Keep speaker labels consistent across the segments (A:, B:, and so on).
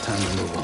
A: Time to move on.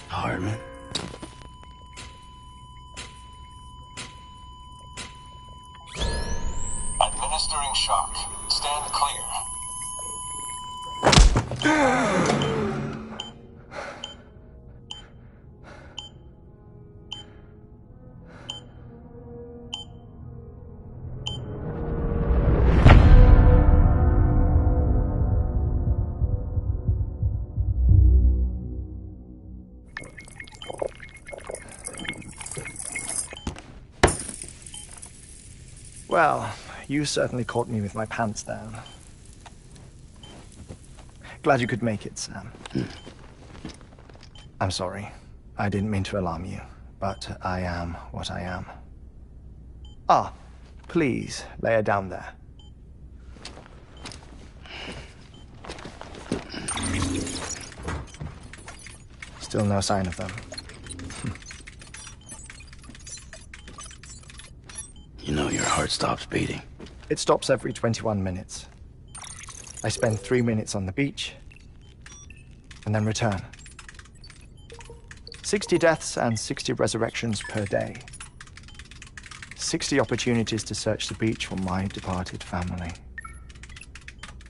A: Hardman.
B: Administering shock. Stand clear.
C: Well, you certainly caught me with my pants down. Glad you could make it, Sam. I'm sorry. I didn't mean to alarm you, but I am what I am. Ah, please, lay her down there. Still no sign of them.
A: You know your heart stops beating.
C: It stops every 21 minutes. I spend 3 minutes on the beach, and then return. 60 deaths and 60 resurrections per day. 60 opportunities to search the beach for my departed family.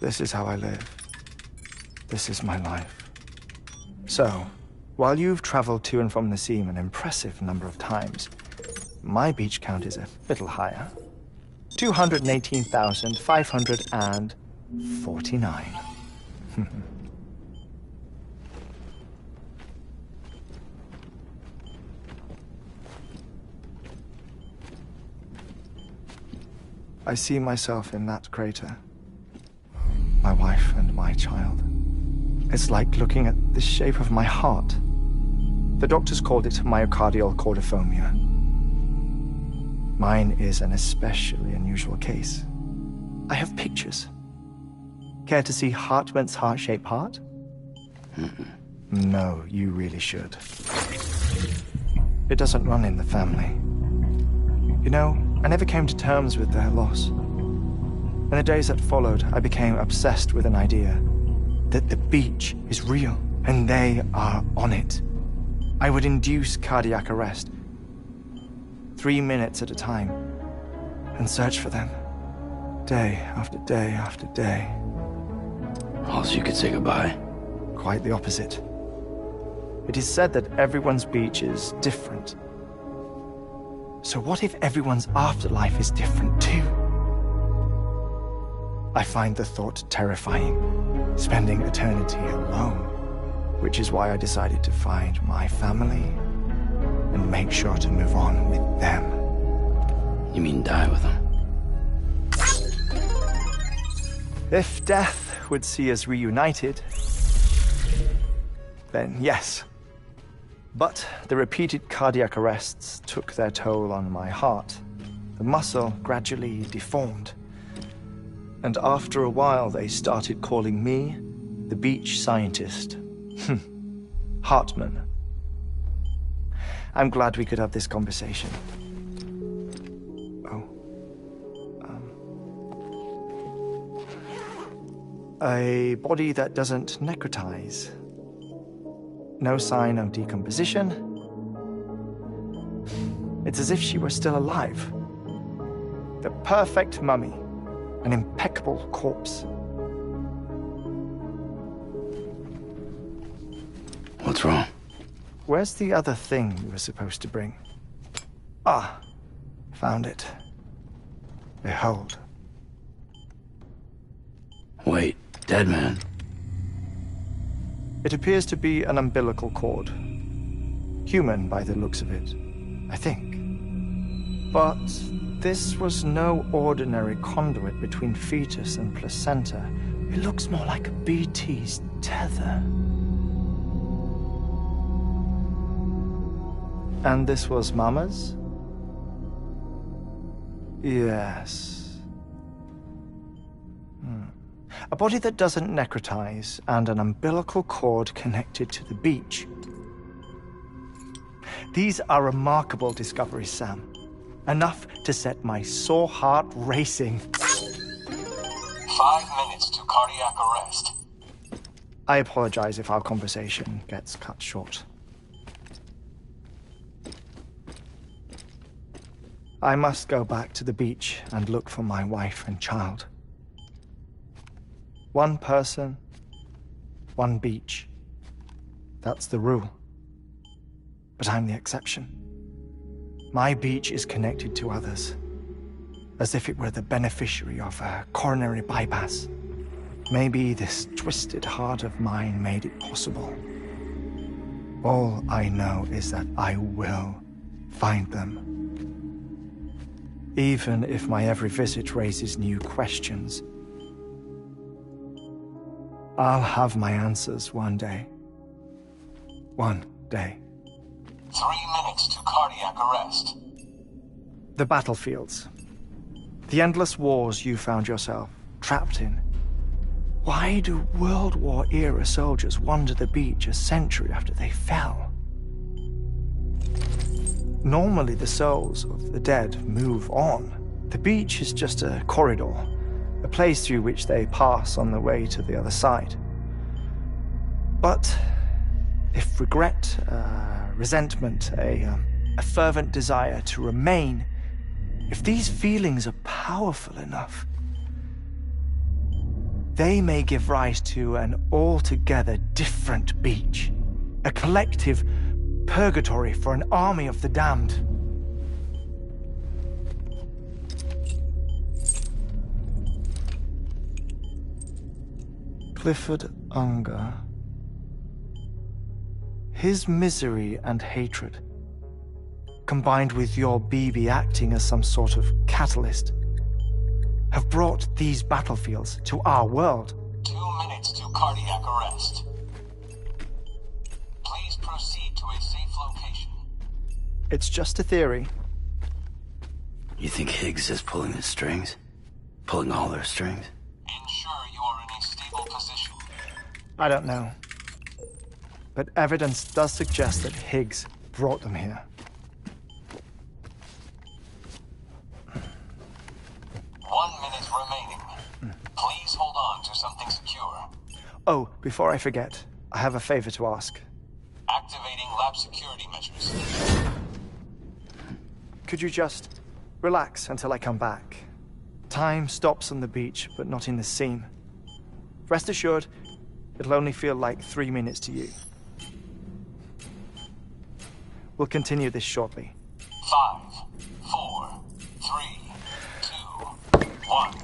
C: This is how I live. This is my life. So, while you've traveled to and from the sea an impressive number of times, my beach count is a little higher. 218,549. I see myself in that crater. My wife and my child. It's like looking at the shape of my heart. The doctors called it myocardial cordiformia. Mine is an especially unusual case. I have pictures. Care to see Hartman's heart-shaped heart? No, you really should. It doesn't run in the family. You know, I never came to terms with their loss. In the days that followed, I became obsessed with an idea that the beach is real and they are on it. I would induce cardiac arrest, 3 minutes at a time, and search for them, day after day after day.
A: Also, you could say goodbye.
C: Quite the opposite. It is said that everyone's beach is different. So what if everyone's afterlife is different too? I find the thought terrifying, spending eternity alone, which is why I decided to find my family and make sure to move on with them.
A: You mean die with them?
C: If death would see us reunited, then yes. But the repeated cardiac arrests took their toll on my heart. The muscle gradually deformed. And after a while, they started calling me the beach scientist. Hartman. I'm glad we could have this conversation. Oh. A body that doesn't necrotize. No sign of decomposition. It's as if she were still alive. The perfect mummy. An impeccable corpse.
A: What's wrong?
C: Where's the other thing you were supposed to bring? Ah, found it. Behold.
A: Wait, dead man?
C: It appears to be an umbilical cord. Human by the looks of it, I think. But this was no ordinary conduit between fetus and placenta. It looks more like a BT's tether. And this was Mama's? Yes. A body that doesn't necrotize and an umbilical cord connected to the beach. These are remarkable discoveries, Sam. Enough to set my sore heart racing.
B: 5 minutes to cardiac arrest.
C: I apologize if our conversation gets cut short. I must go back to the beach and look for my wife and child. One person, one beach. That's the rule. But I'm the exception. My beach is connected to others, as if it were the beneficiary of a coronary bypass. Maybe this twisted heart of mine made it possible. All I know is that I will find them. Even if my every visit raises new questions, I'll have my answers one day. One day.
B: 3 minutes to cardiac arrest.
C: The battlefields. The endless wars you found yourself trapped in. Why do World War-era soldiers wander the beach a century after they fell? Normally, the souls of the dead move on. The beach is just a corridor, a place through which they pass on the way to the other side. But if regret, resentment, a fervent desire to remain, if these feelings are powerful enough, they may give rise to an altogether different beach, a collective purgatory for an army of the damned. Clifford Unger. His misery and hatred, combined with your BB acting as some sort of catalyst, have brought these battlefields to our world.
B: 2 minutes to cardiac arrest. Please proceed to a safe location.
C: It's just a theory.
A: You think Higgs is pulling the strings? Pulling all their strings?
B: Ensure you are in a stable position.
C: I don't know. But evidence does suggest that Higgs brought them here.
B: 1 minute remaining. Please hold on to something secure.
C: Oh, before I forget, I have a favor to ask.
B: Activating lab security measures.
C: Could you just relax until I come back? Time stops on the beach, but not in the scene. Rest assured, it'll only feel like 3 minutes to you. We'll continue this shortly.
B: 5, 4, 3, 2, 1.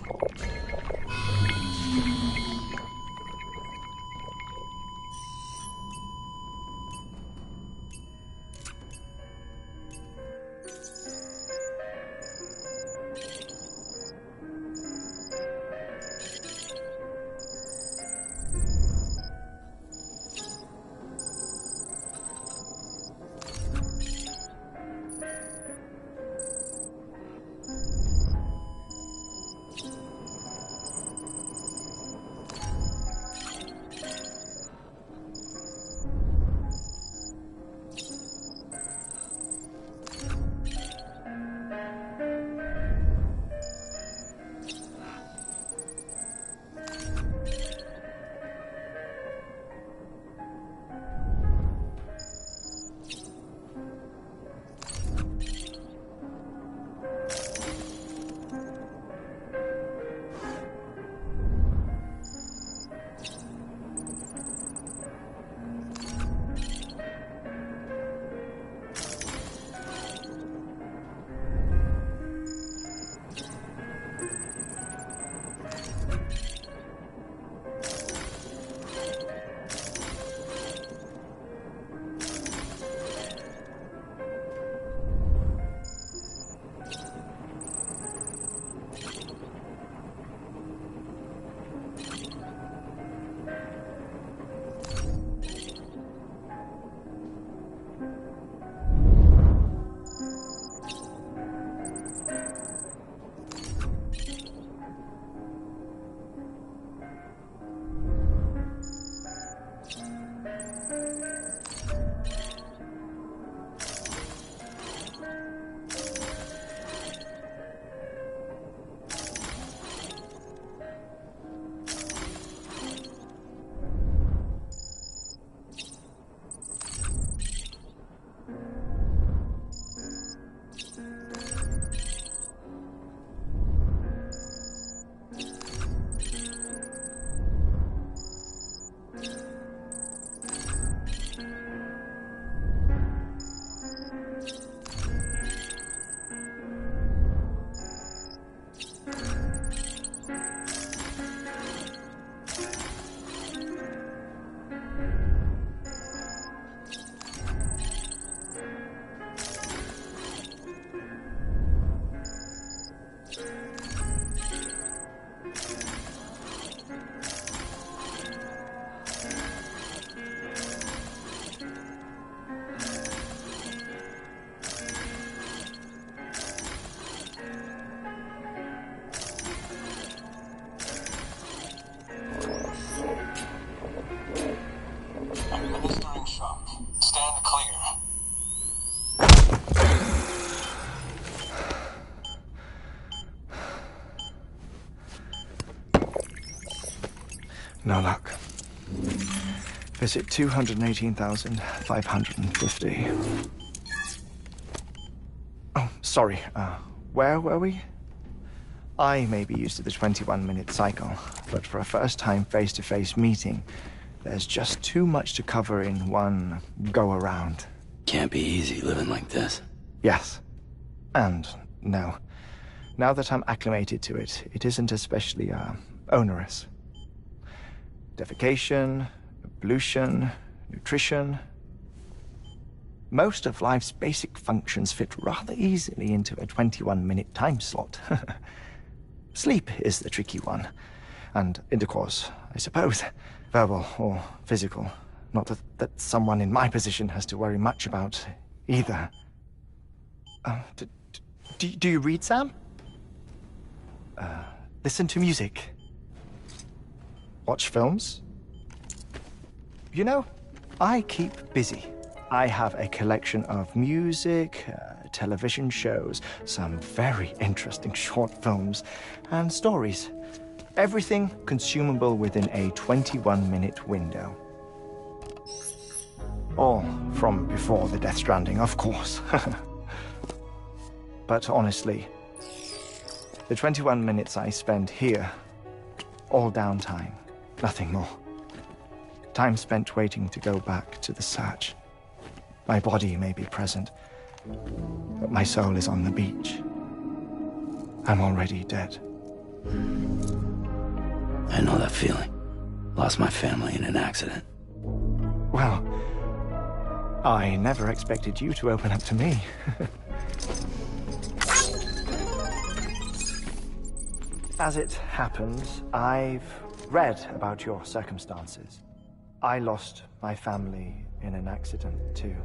C: No luck. Visit 218,550. Oh, sorry. Where were we? I may be used to the 21-minute cycle, but for a first-time face-to-face meeting, there's just too much to cover in one go-around.
A: Can't be easy living like this.
C: Yes. And no. Now that I'm acclimated to it, it isn't especially, onerous. Defecation, ablution, nutrition. Most of life's basic functions fit rather easily into a 21-minute time slot. Sleep is the tricky one. And intercourse, I suppose. Verbal or physical. Not that someone in my position has to worry much about either. Do you read, Sam? Listen to music. Watch films. You know, I keep busy. I have a collection of music, television shows, some very interesting short films, and stories. Everything consumable within a 21-minute window. All from before the Death Stranding, of course. But honestly, the 21 minutes I spend here, all downtime, nothing more. Time spent waiting to go back to the search. My body may be present, but my soul is on the beach. I'm already dead.
A: I know that feeling. Lost my family in an accident.
C: Well, I never expected you to open up to me. As it happens, I've read about your circumstances. I lost my family in an accident, too.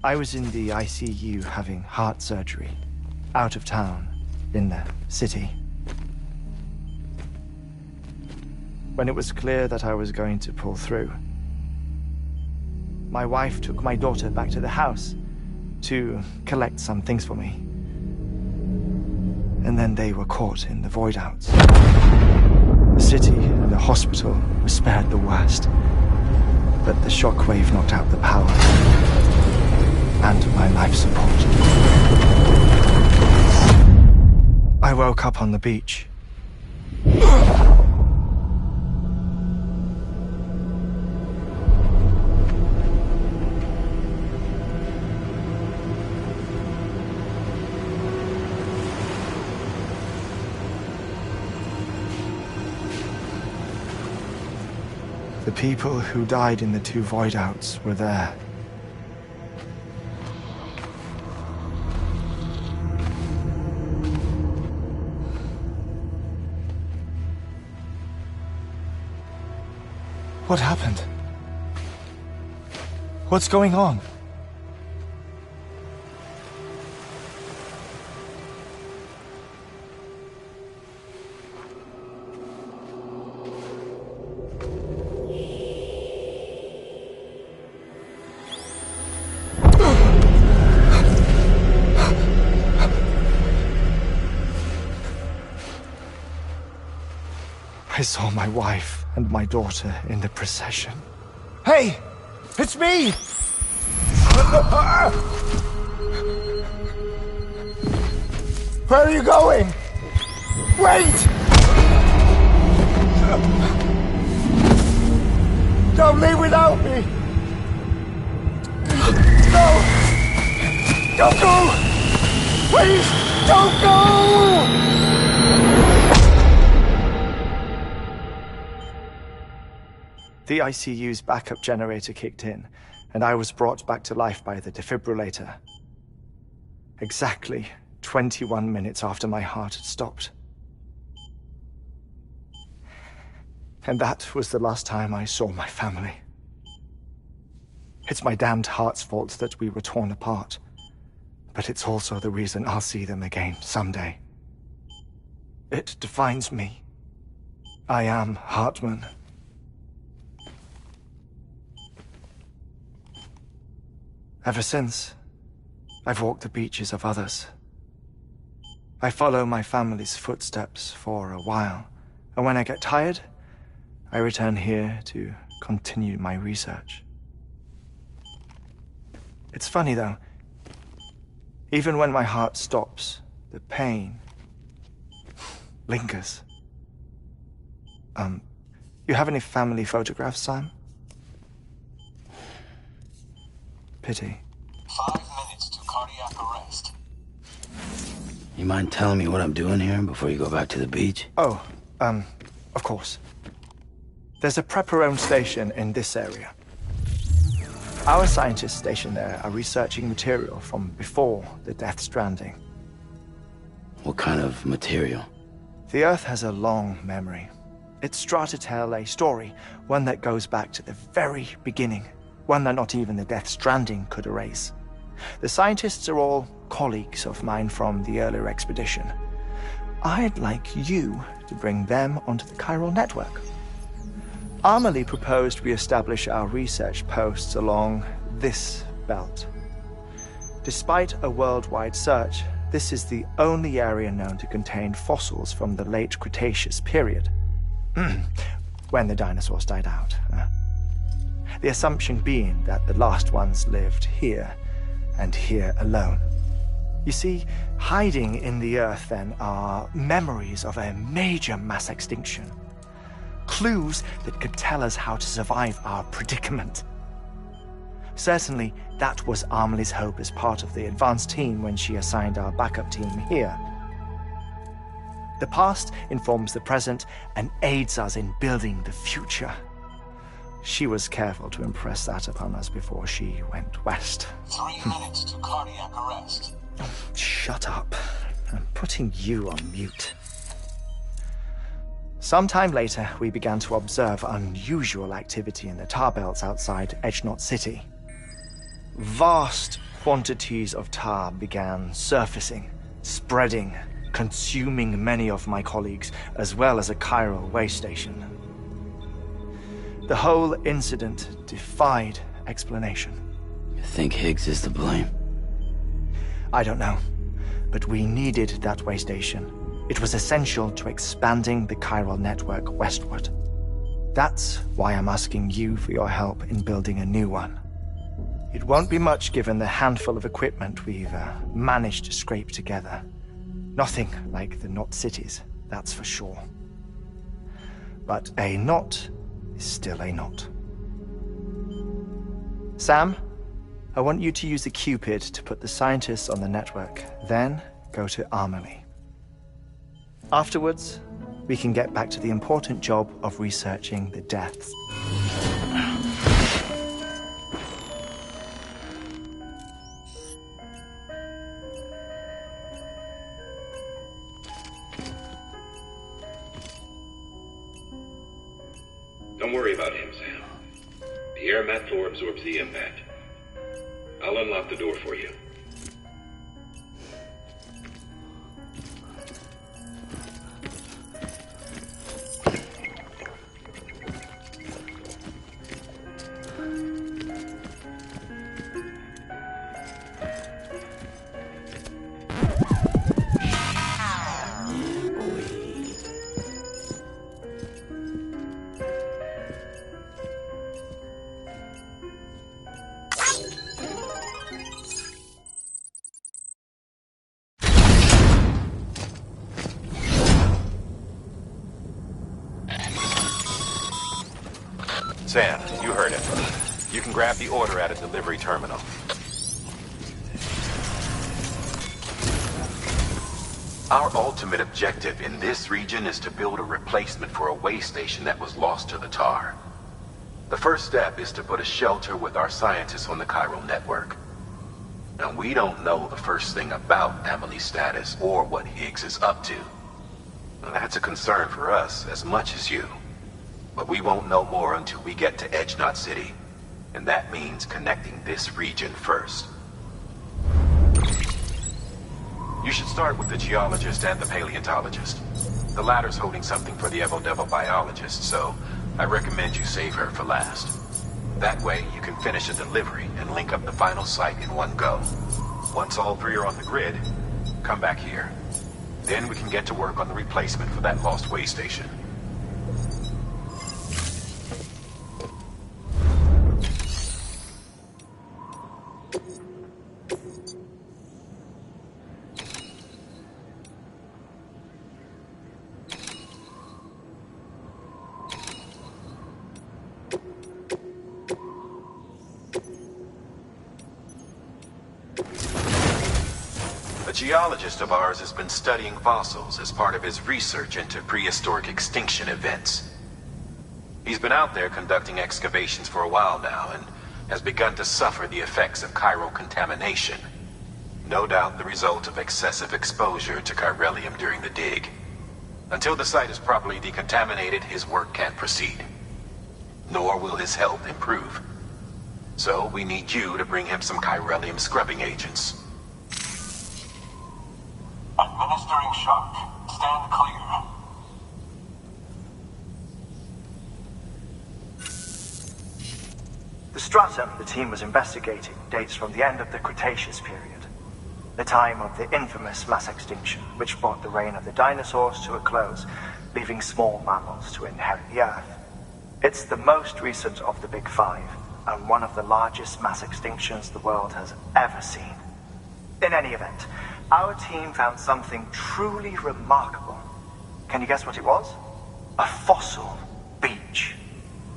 C: I was in the ICU having heart surgery, out of town, in the city. When it was clear that I was going to pull through, my wife took my daughter back to the house to collect some things for me. And then they were caught in the void-outs. The city and the hospital were spared the worst, but the shockwave knocked out the power and my life support. I woke up on the beach. The people who died in the two void-outs were there. What happened? What's going on? I saw my wife and my daughter in the procession. Hey! It's me! Where are you going? Wait! Don't leave without me! No! Don't go! Please, don't go! The ICU's backup generator kicked in, and I was brought back to life by the defibrillator. Exactly 21 minutes after my heart had stopped. And that was the last time I saw my family. It's my damned heart's fault that we were torn apart, but it's also the reason I'll see them again someday. It defines me. I am Hartman. Ever since, I've walked the beaches of others, I follow my family's footsteps for a while, and when I get tired, I return here to continue my research. It's funny though, even when my heart stops, the pain lingers. You have any family photographs, Sam? Pity.
B: 5 minutes to cardiac arrest.
A: You mind telling me what I'm doing here before you go back to the beach?
C: Oh, of course. There's a prepper-owned station in this area. Our scientists stationed there are researching material from before the Death Stranding.
A: What kind of material?
C: The Earth has a long memory. It's trying to tell a story, one that goes back to the very beginning, one that not even the Death Stranding could erase. The scientists are all colleagues of mine from the earlier expedition. I'd like you to bring them onto the chiral network. Amelie proposed we establish our research posts along this belt. Despite a worldwide search, this is the only area known to contain fossils from the late Cretaceous period. When the dinosaurs died out. The assumption being that the last ones lived here, and here alone. You see, hiding in the Earth then are memories of a major mass extinction. Clues that could tell us how to survive our predicament. Certainly, that was Amelie's hope as part of the advanced team when she assigned our backup team here. The past informs the present and aids us in building the future. She was careful to impress that upon us before she went west.
B: 3 minutes to cardiac arrest.
C: Oh, shut up. I'm putting you on mute. Sometime later, we began to observe unusual activity in the tar belts outside Edgenot City. Vast quantities of tar began surfacing, spreading, consuming many of my colleagues, as well as a chiral way station. The whole incident defied explanation.
A: You think Higgs is to blame?
C: I don't know, but we needed that way station. It was essential to expanding the chiral network westward. That's why I'm asking you for your help in building a new one. It won't be much given the handful of equipment we've managed to scrape together. Nothing like the knot cities, that's for sure. But a knot is still a knot. Sam, I want you to use the Cupid to put the scientists on the network, then go to Amelie. Afterwards, we can get back to the important job of researching the deaths.
D: Don't worry about him, Sam. The air mat floor absorbs the impact. I'll unlock the door for you.
E: Sam, you heard him. You can grab the order at a delivery terminal. Our ultimate objective in this region is to build a replacement for a way station that was lost to the tar. The first step is to put a shelter with our scientists on the chiral network. Now, we don't know the first thing about Amelie's status or what Higgs is up to. Now, that's a concern for us as much as you. But we won't know more until we get to Edgenot City. And that means connecting this region first. You should start with the geologist and the paleontologist. The latter's holding something for the Evo-Devo biologist, so I recommend you save her for last. That way, you can finish a delivery and link up the final site in one go. Once all three are on the grid, come back here. Then we can get to work on the replacement for that lost way station. A geologist of ours has been studying fossils as part of his research into prehistoric extinction events. He's been out there conducting excavations for a while now and has begun to suffer the effects of chiral contamination. No doubt the result of excessive exposure to chiralium during the dig. Until the site is properly decontaminated, his work can't proceed. Nor will his health improve. So we need you to bring him some chiralium scrubbing agents.
B: Administering shock. Stand clear.
C: The stratum the team was investigating dates from the end of the Cretaceous period, the time of the infamous mass extinction, which brought the reign of the dinosaurs to a close, leaving small mammals to inherit the Earth. It's the most recent of the Big Five, and one of the largest mass extinctions the world has ever seen. In any event, our team found something truly remarkable. Can you guess what it was? A fossil beach.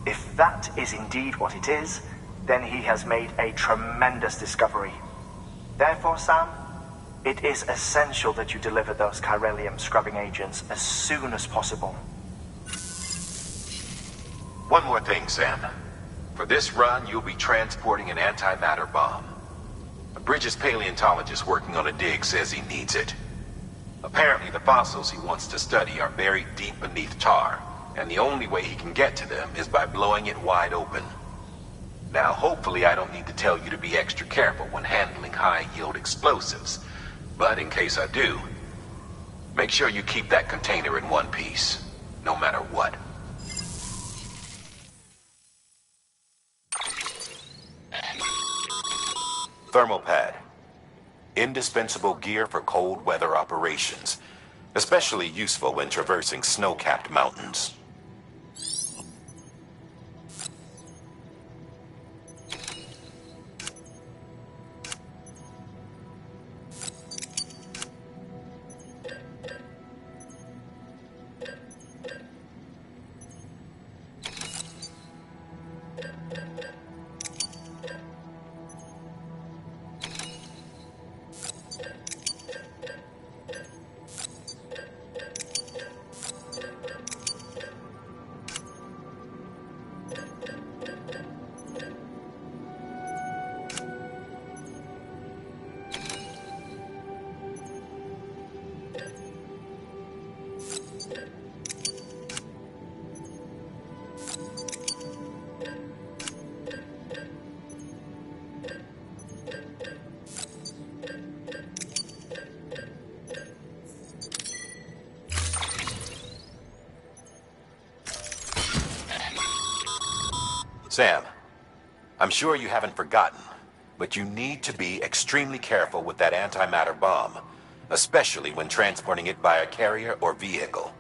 C: If that is indeed what it is, then he has made a tremendous discovery. Therefore, Sam, it is essential that you deliver those chiralium scrubbing agents as soon as possible.
E: One more thing, Sam. For this run, you'll be transporting an antimatter bomb. A Bridges paleontologist working on a dig says he needs it. Apparently, the fossils he wants to study are buried deep beneath tar, and the only way he can get to them is by blowing it wide open. Now, hopefully I don't need to tell you to be extra careful when handling high-yield explosives, but in case I do, make sure you keep that container in one piece, no matter what. Thermal pad. Indispensable gear for cold weather operations, especially useful when traversing snow-capped mountains. Sam, I'm sure you haven't forgotten, but you need to be extremely careful with that antimatter bomb, especially when transporting it by a carrier or vehicle.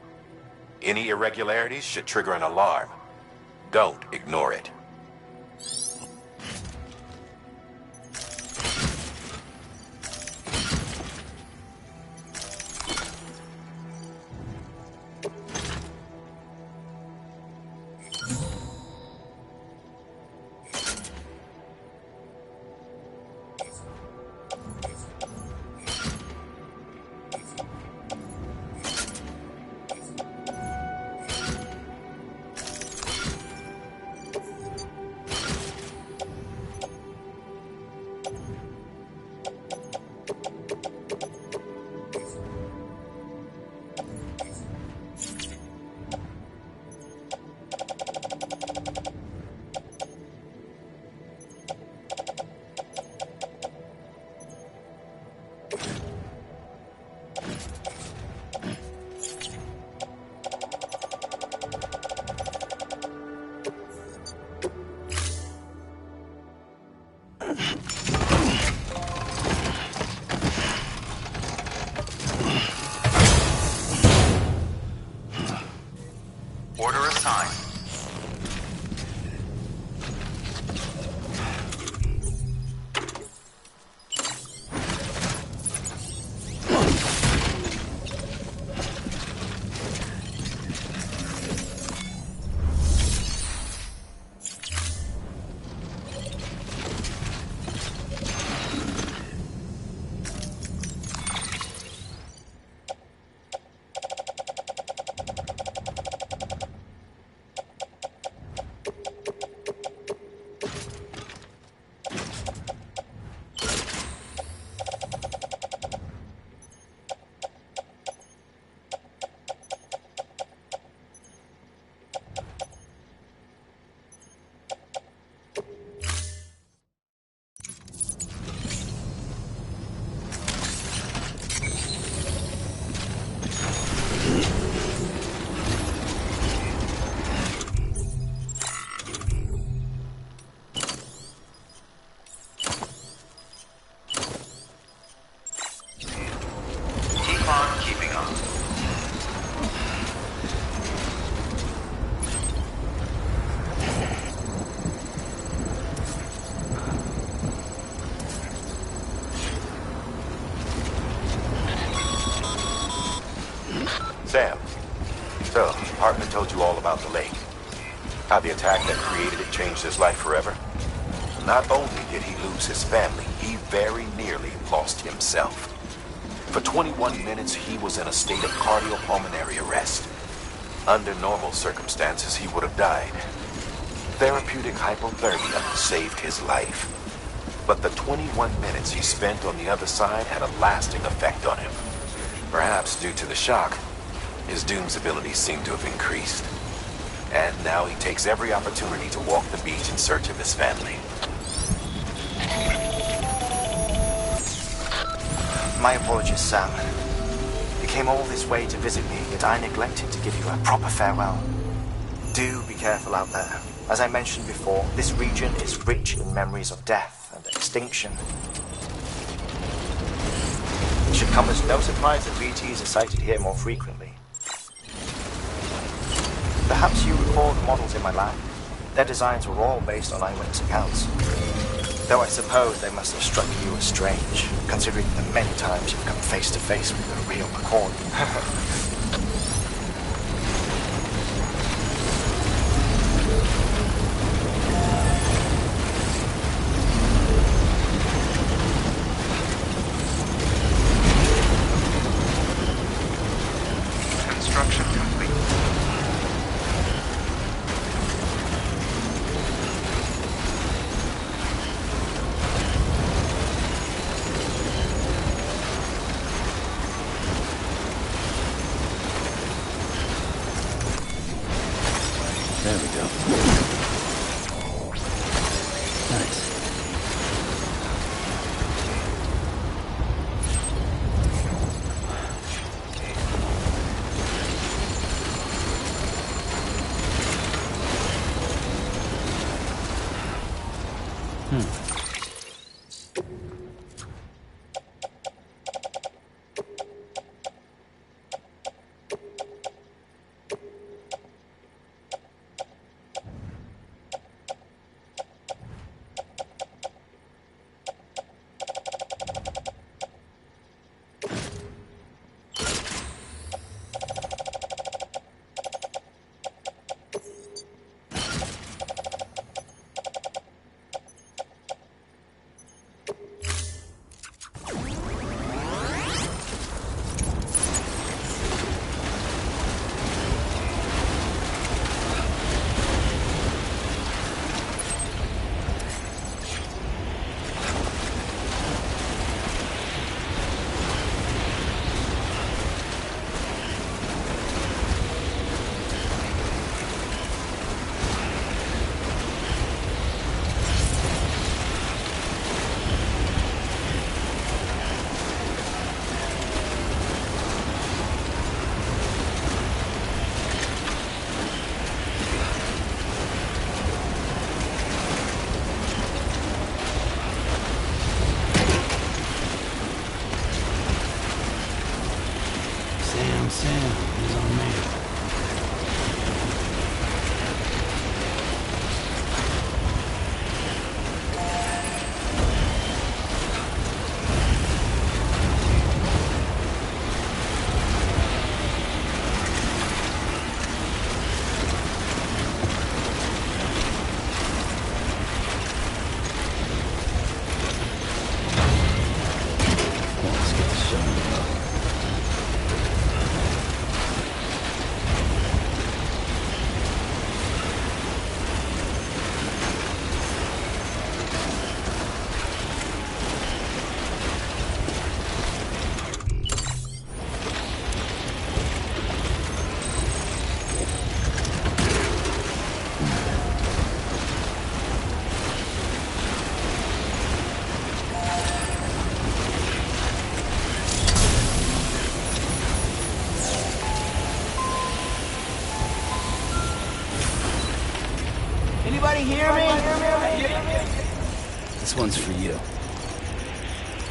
E: Any irregularities should trigger an alarm. Don't ignore it. about the lake. How the attack that created it changed his life forever. Not only did he lose his family, he very nearly lost himself. For 21 minutes, he was in a state of cardiopulmonary arrest. Under normal circumstances, he would have died. Therapeutic hypothermia saved his life. But the 21 minutes he spent on the other side had a lasting effect on him. Perhaps due to the shock, his Doom's abilities seem to have increased. And now he takes every opportunity to walk the beach in search of his family.
C: My apologies, Sam. You came all this way to visit me, yet I neglected to give you a proper farewell. Do be careful out there. As I mentioned before, this region is rich in memories of death and extinction. It should come as no surprise that BTs are sighted here more frequently. Perhaps you recall the models in my lab? Their designs were all based on eyewitness accounts. Though I suppose they must have struck you as strange, considering the many times you've come face to face with a real McCord.
F: Construction complete.
A: There we go. Nice. Sam is on me. Let's get the show up.
G: Anybody hear me?
A: This one's for you.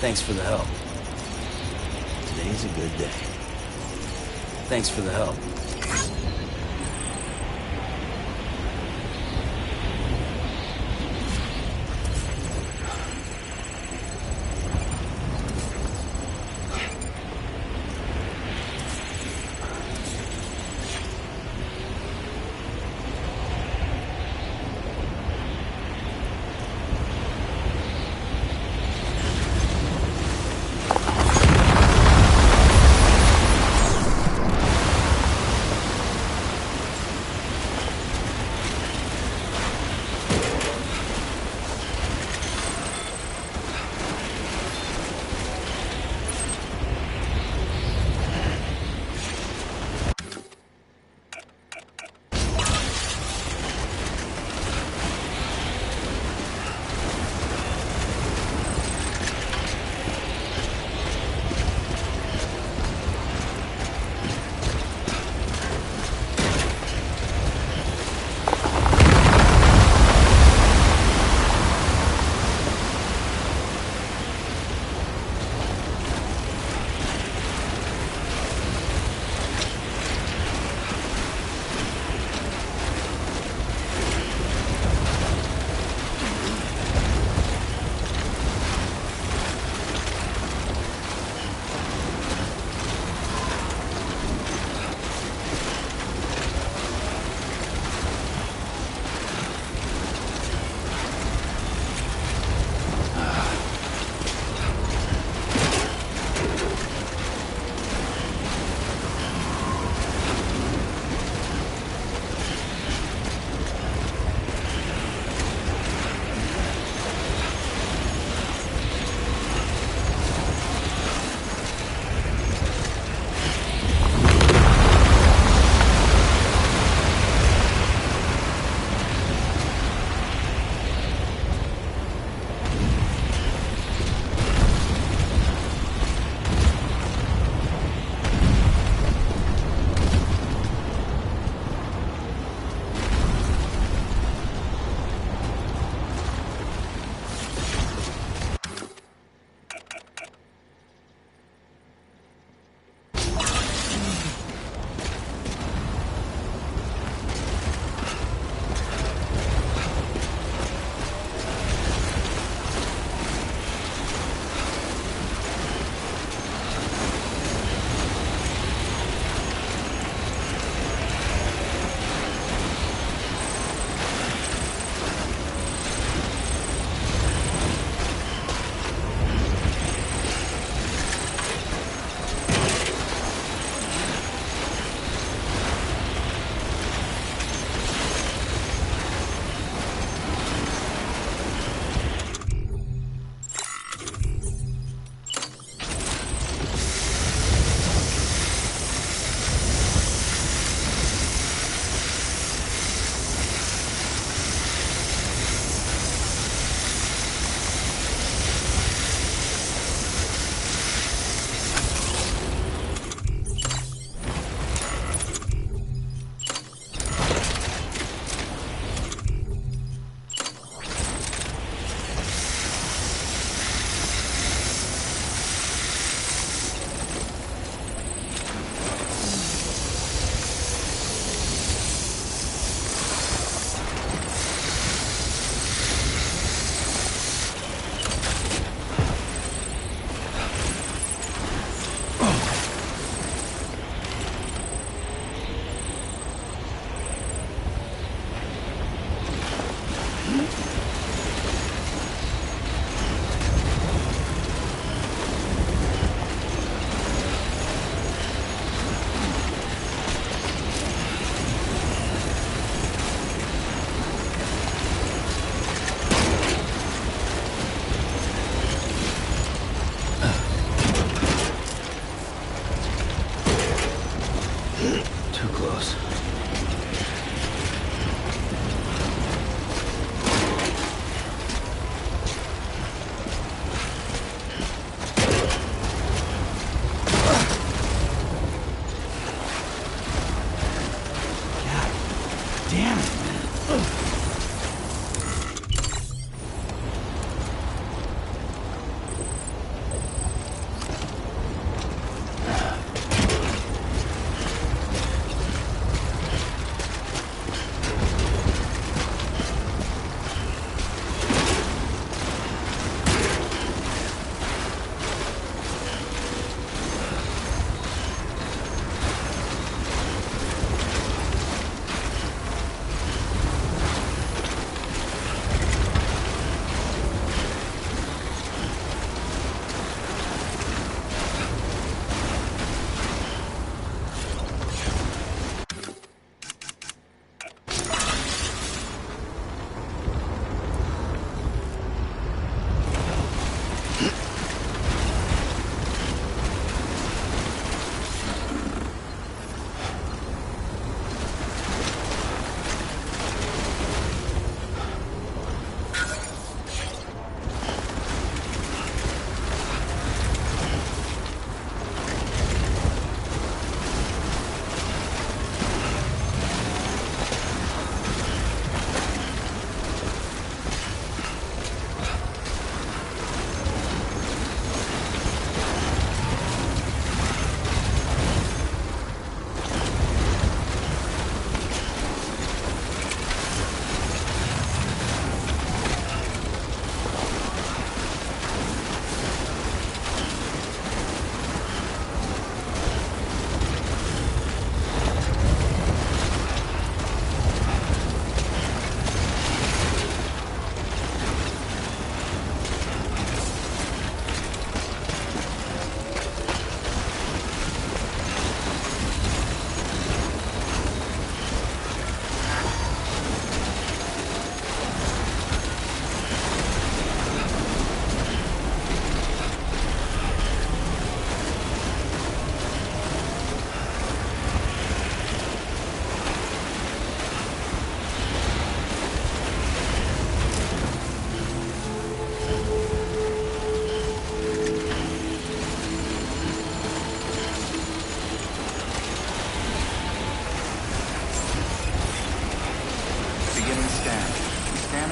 A: Thanks for the help. Today's a good day. Thanks for the help.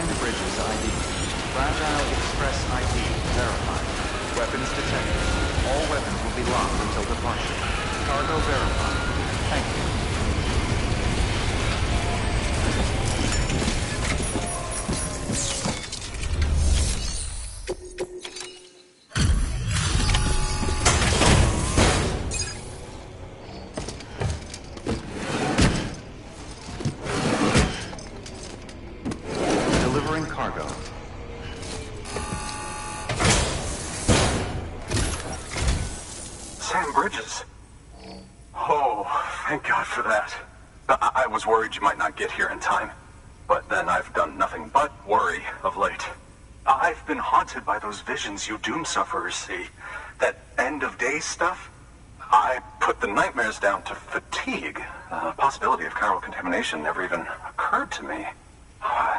F: Verifying Bridges ID. Fragile Express ID verified. Weapons detected. All weapons will be locked until departure. Cargo verified. Thank you. Delivering cargo.
E: Sam Bridges. Oh, thank God for that. I was worried you might not get here in time. But then I've done nothing but worry of late. I've been haunted by those visions you doom sufferers see. That end-of-day stuff. I put the nightmares down to fatigue. The possibility of chiral contamination never even occurred to me.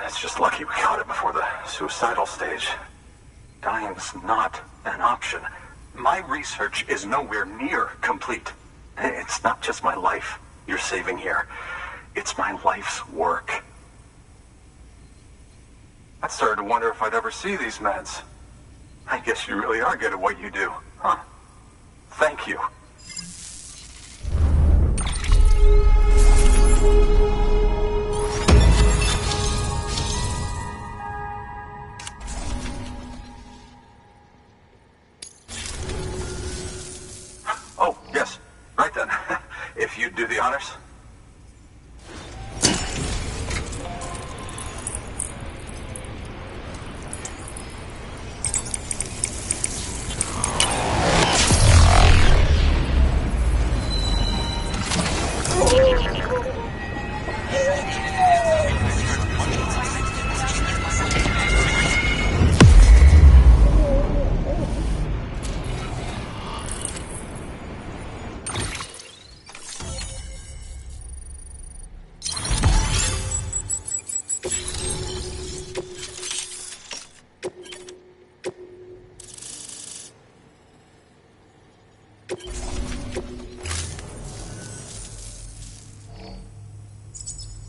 E: It's just lucky we caught it before the suicidal stage. Dying's not an option. My research is nowhere near complete. It's not just my life you're saving here. It's my life's work. I started to wonder if I'd ever see these meds. I guess you really are good at what you do, huh? Thank you. Oh, yes. Right then. If you'd do the honors.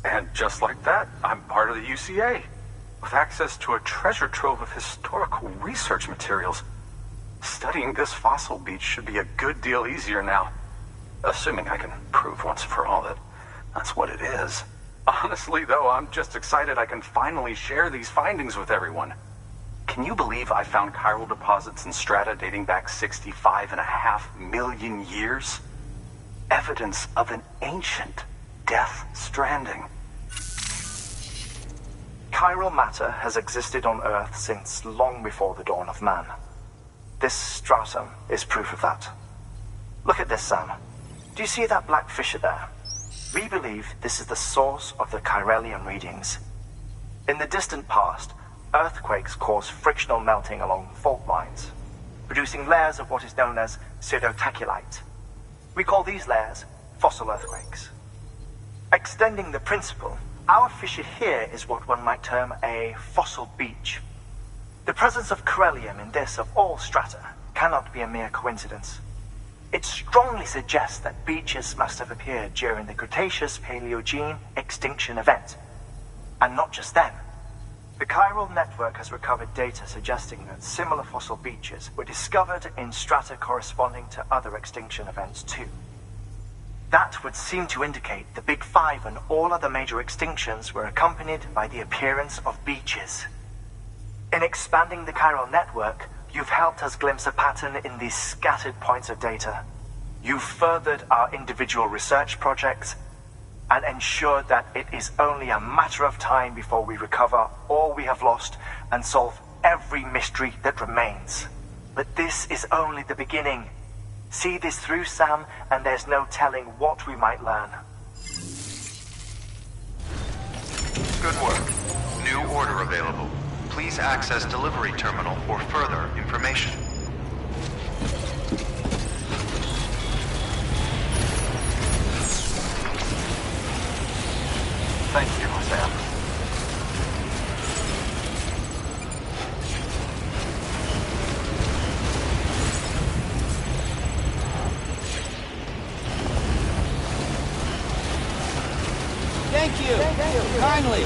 E: And just like that, I'm part of the UCA, with access to a treasure trove of historical research materials. Studying this fossil beach should be a good deal easier now, assuming I can prove once and for all that that's what it is. Honestly, though, I'm just excited I can finally share these findings with everyone. Can you believe I found chiral deposits in strata dating back 65.5 million years? Evidence of an ancient death stranding.
C: Chiral matter has existed on Earth since long before the dawn of man. This stratum is proof of that. Look at this, Sam. Do you see that black fissure there? We believe this is the source of the chiralium readings. In the distant past, earthquakes cause frictional melting along fault lines, producing layers of what is known as pseudotachylite. We call these layers fossil earthquakes. Extending the principle, our fissure here is what one might term a fossil beach. The presence of chiralium in this of all strata cannot be a mere coincidence. It strongly suggests that beaches must have appeared during the Cretaceous-Paleogene extinction event. And not just then. The chiral network has recovered data suggesting that similar fossil beaches were discovered in strata corresponding to other extinction events too. That would seem to indicate the Big Five and all other major extinctions were accompanied by the appearance of beaches. In expanding the chiral network, you've helped us glimpse a pattern in these scattered points of data. You've furthered our individual research projects and ensured that it is only a matter of time before we recover all we have lost and solve every mystery that remains. But this is only the beginning. See this through, Sam, and there's no telling what we might learn.
F: Good work. New order available. Please access delivery terminal for further information.
E: Thank you, Sam.
G: Thank you. Kindly.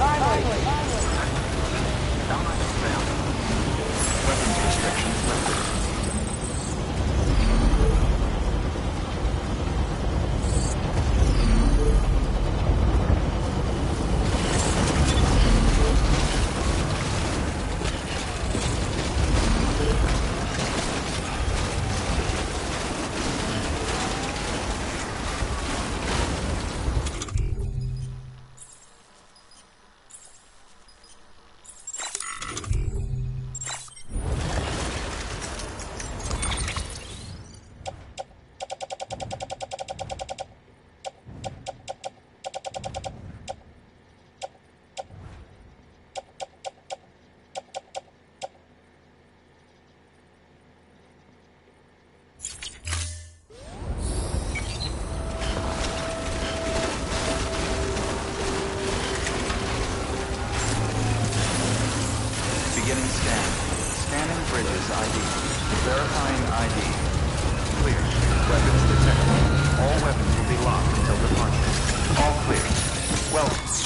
F: scan. Scanning bridges ID. Verifying ID. Clear. Weapons detected. All weapons will be locked until departure. All clear. Welcome.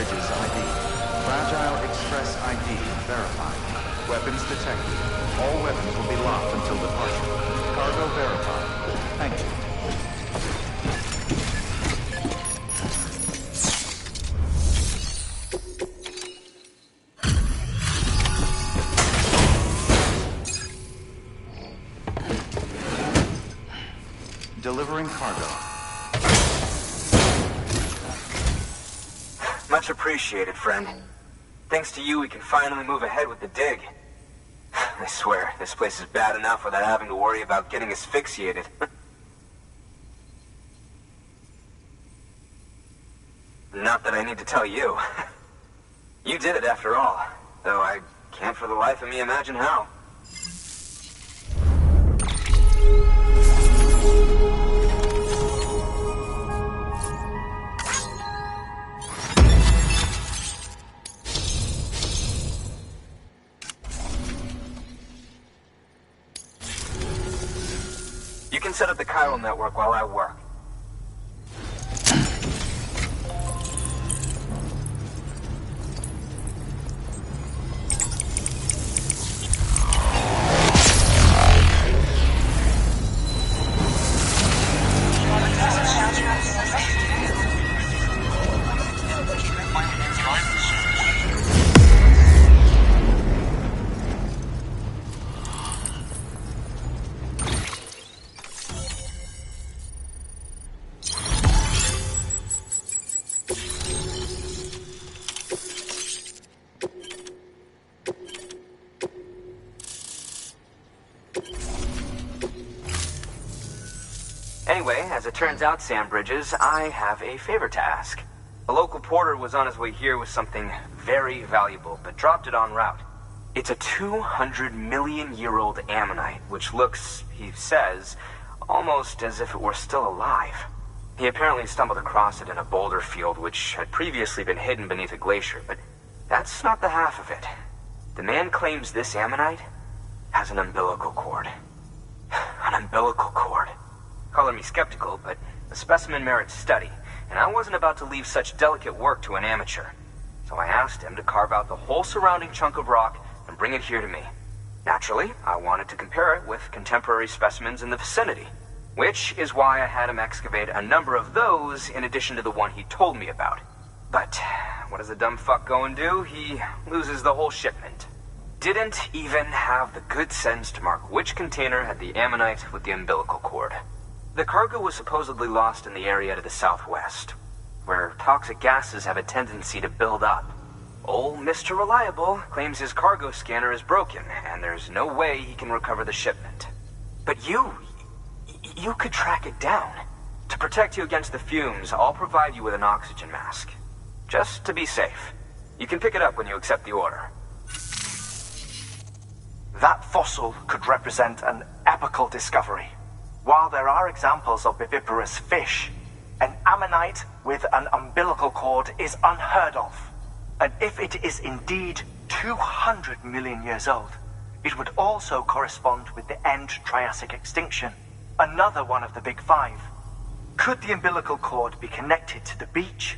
F: Bridges ID. Fragile Express ID verified. Weapons detected. All weapons will be locked until departure. Cargo verified. Thank you. Delivering cargo.
H: Much appreciated, friend. Thanks to you, we can finally move ahead with the dig. I swear, this place is bad enough without having to worry about getting asphyxiated. Not that I need to tell you. You did it after all, though I can't for the life of me imagine how. You can set up the chiral network while I work. Anyway, as it turns out, Sam Bridges, I have a favor to ask. A local porter was on his way here with something very valuable, but dropped it en route. It's a 200-million-year-old ammonite, which looks, he says, almost as if it were still alive. He apparently stumbled across it in a boulder field which had previously been hidden beneath a glacier, but that's not the half of it. The man claims this ammonite has an umbilical cord. An umbilical cord. Color me skeptical, but the specimen merits study, and I wasn't about to leave such delicate work to an amateur. So I asked him to carve out the whole surrounding chunk of rock and bring it here to me. Naturally, I wanted to compare it with contemporary specimens in the vicinity, which is why I had him excavate a number of those in addition to the one he told me about. But what does the dumb fuck go and do? He loses the whole shipment. Didn't even have the good sense to mark which container had the ammonite with the umbilical cord. The cargo was supposedly lost in the area to the southwest, where toxic gases have a tendency to build up. Old Mr. Reliable claims his cargo scanner is broken, and there's no way he can recover the shipment. But you could track it down. To protect you against the fumes, I'll provide you with an oxygen mask. Just to be safe. You can pick it up when you accept the order.
C: That fossil could represent an epochal discovery. While there are examples of viviparous fish, an ammonite with an umbilical cord is unheard of. And if it is indeed 200 million years old, it would also correspond with the end Triassic extinction, another one of the big five. Could the umbilical cord be connected to the beach?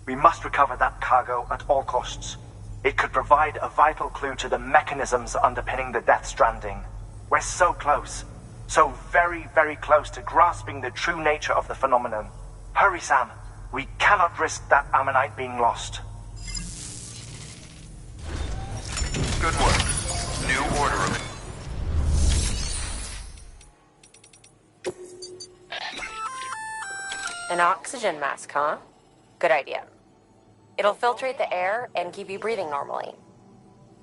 C: We must recover that cargo at all costs. It could provide a vital clue to the mechanisms underpinning the Death Stranding. We're so close. So very, very close to grasping the true nature of the phenomenon. Hurry, Sam. We cannot risk that ammonite being lost.
F: Good work. New order.
I: An oxygen mask, huh? Good idea. It'll filtrate the air and keep you breathing normally.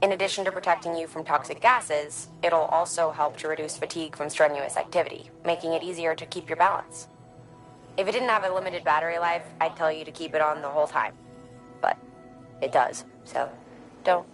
I: In addition to protecting you from toxic gases, it'll also help to reduce fatigue from strenuous activity, making it easier to keep your balance. If it didn't have a limited battery life, I'd tell you to keep it on the whole time. But it does, so don't.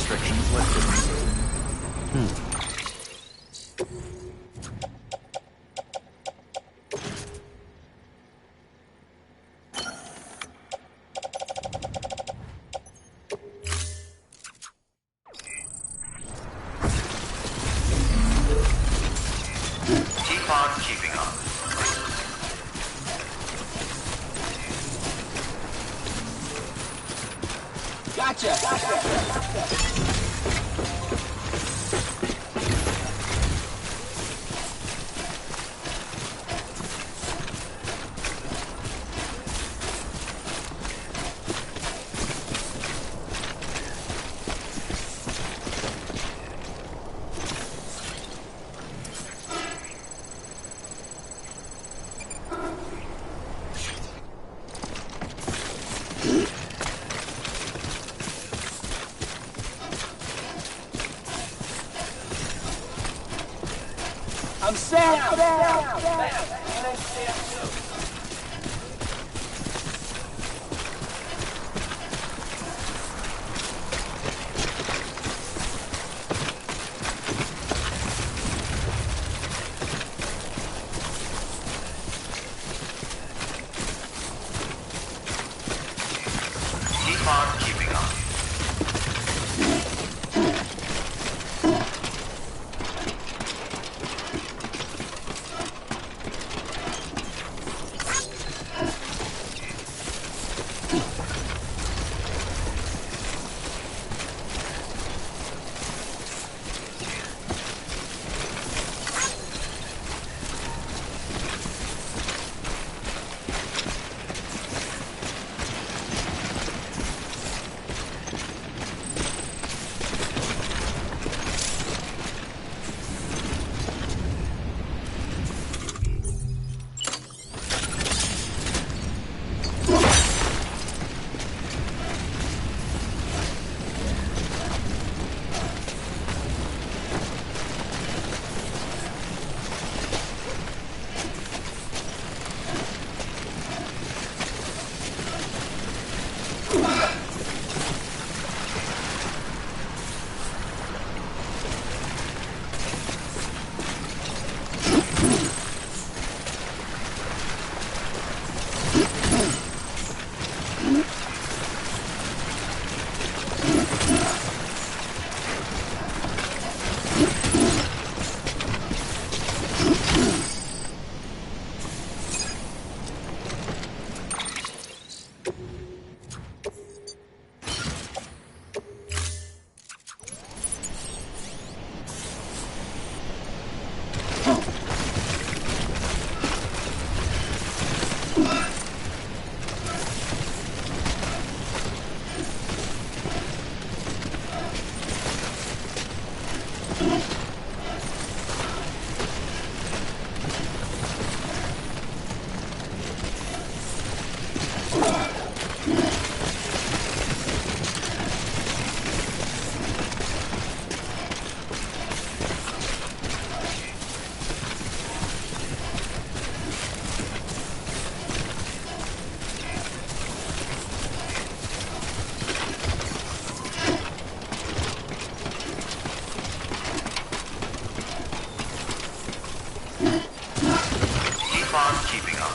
F: restrictions lifted.
B: Keep on keeping on.
G: Gotcha! I'm Sam!
B: Keep on keeping on.
F: Keeping up.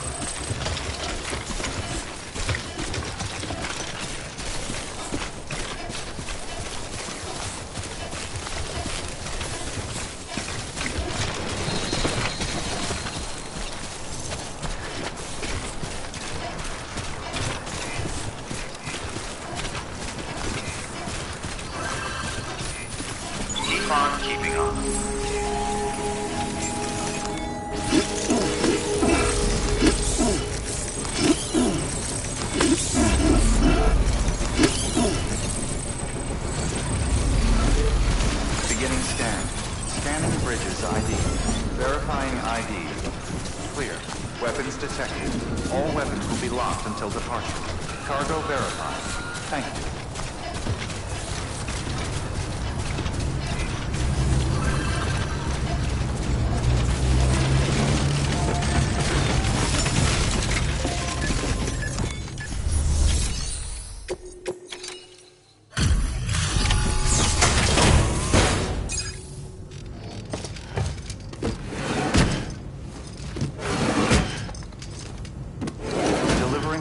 F: Keep on keeping up. Scanning bridges ID. Verifying ID. Clear. Weapons detected. All weapons will be locked until departure. Cargo verified. Thank you.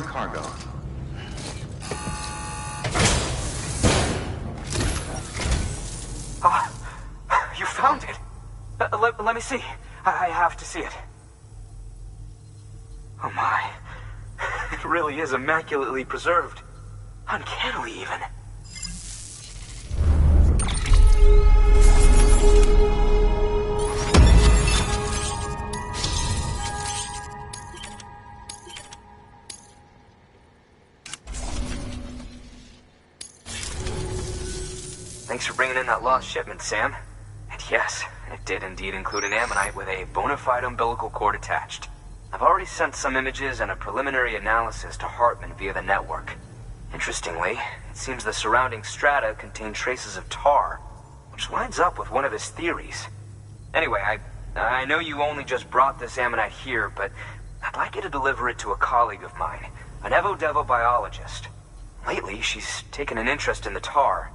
F: Cargo.
H: You found it. Let me see. I have to see it. Oh my. It really is immaculately preserved. Uncannily even. Thanks for bringing in that lost shipment, Sam. And yes, it did indeed include an ammonite with a bona fide umbilical cord attached. I've already sent some images and a preliminary analysis to Hartman via the network. Interestingly, it seems the surrounding strata contain traces of tar, which lines up with one of his theories. Anyway, I know you only just brought this ammonite here, but I'd like you to deliver it to a colleague of mine, an Evo-Devo biologist. Lately, she's taken an interest in the tar,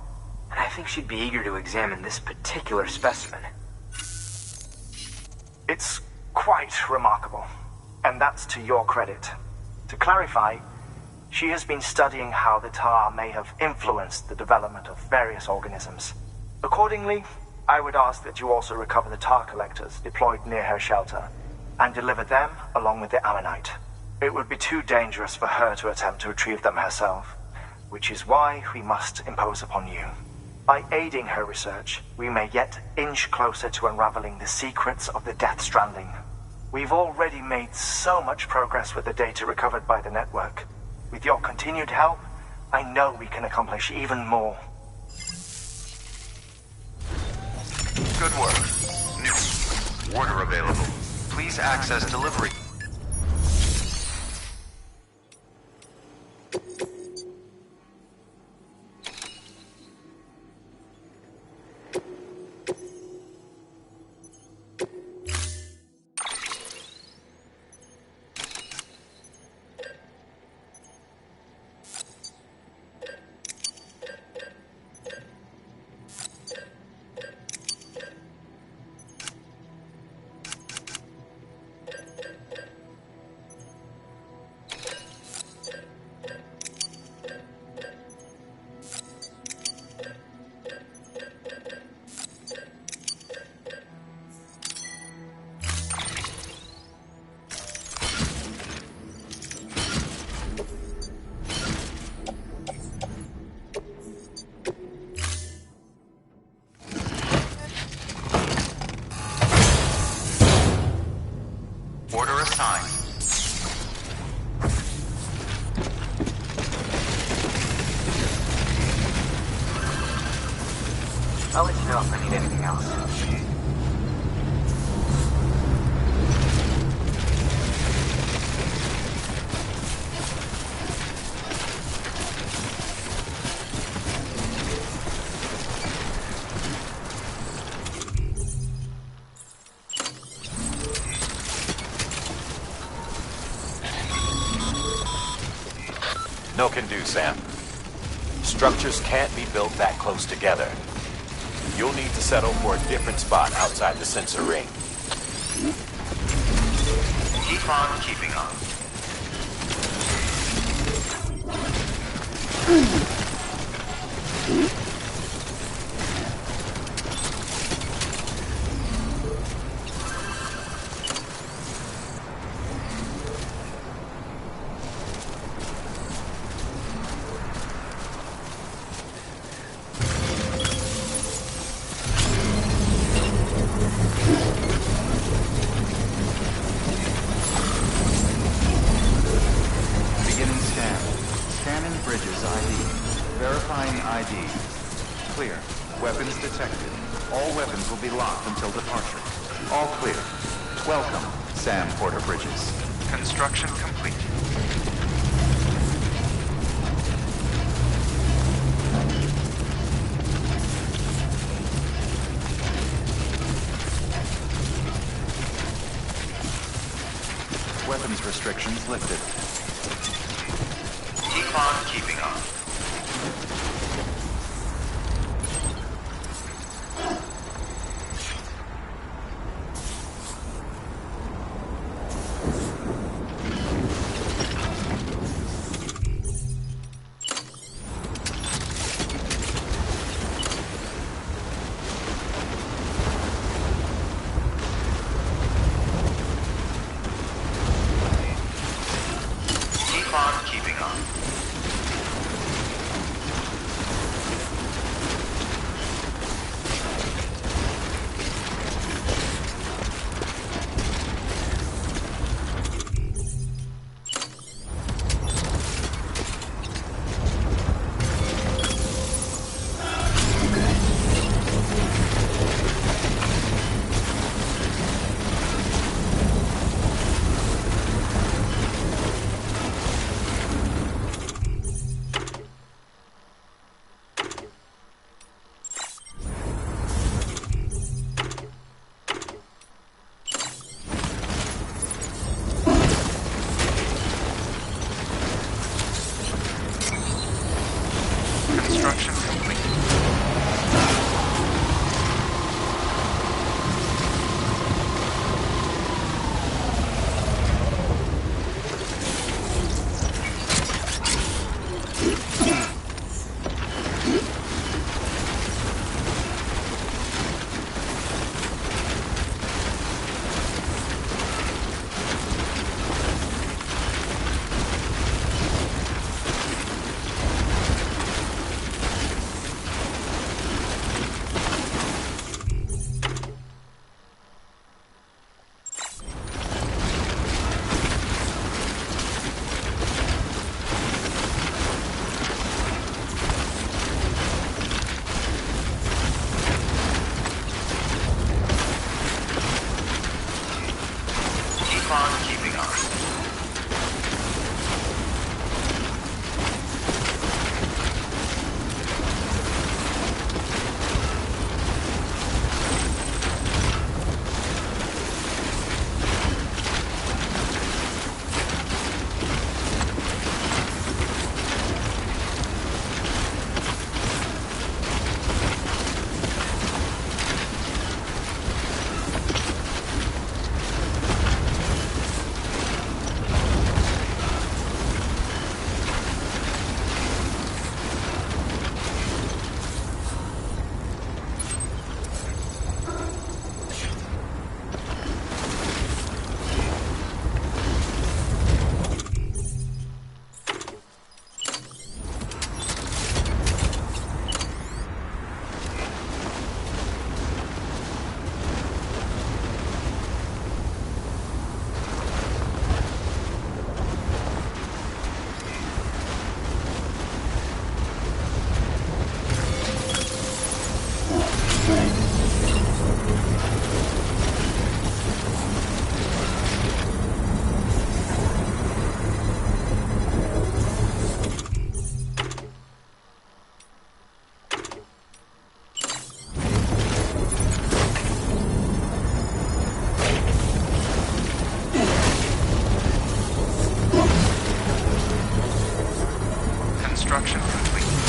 H: and I think she'd be eager to examine this particular specimen.
C: It's quite remarkable, and that's to your credit. To clarify, she has been studying how the tar may have influenced the development of various organisms. Accordingly, I would ask that you also recover the tar collectors deployed near her shelter, and deliver them along with the ammonite. It would be too dangerous for her to attempt to retrieve them herself, which is why we must impose upon you. By aiding her research, we may yet inch closer to unraveling the secrets of the Death Stranding. We've already made so much progress with the data recovered by the network. With your continued help, I know we can accomplish even more.
F: Good work. New. Order available. Please access delivery.
H: I'll let you know if I need anything else.
E: No can do, Sam. Structures can't be built that close together. You'll need to settle for a different spot outside the sensor ring.
F: Keep on keeping on. Beginning scan. Scanning bridges ID. Verifying ID. Clear. Weapons detected. All weapons will be locked until departure. All clear. Welcome, Sam Porter Bridges. Construction complete. Weapons restrictions lifted. Keep on keeping on. Keep on keeping on. Construction complete.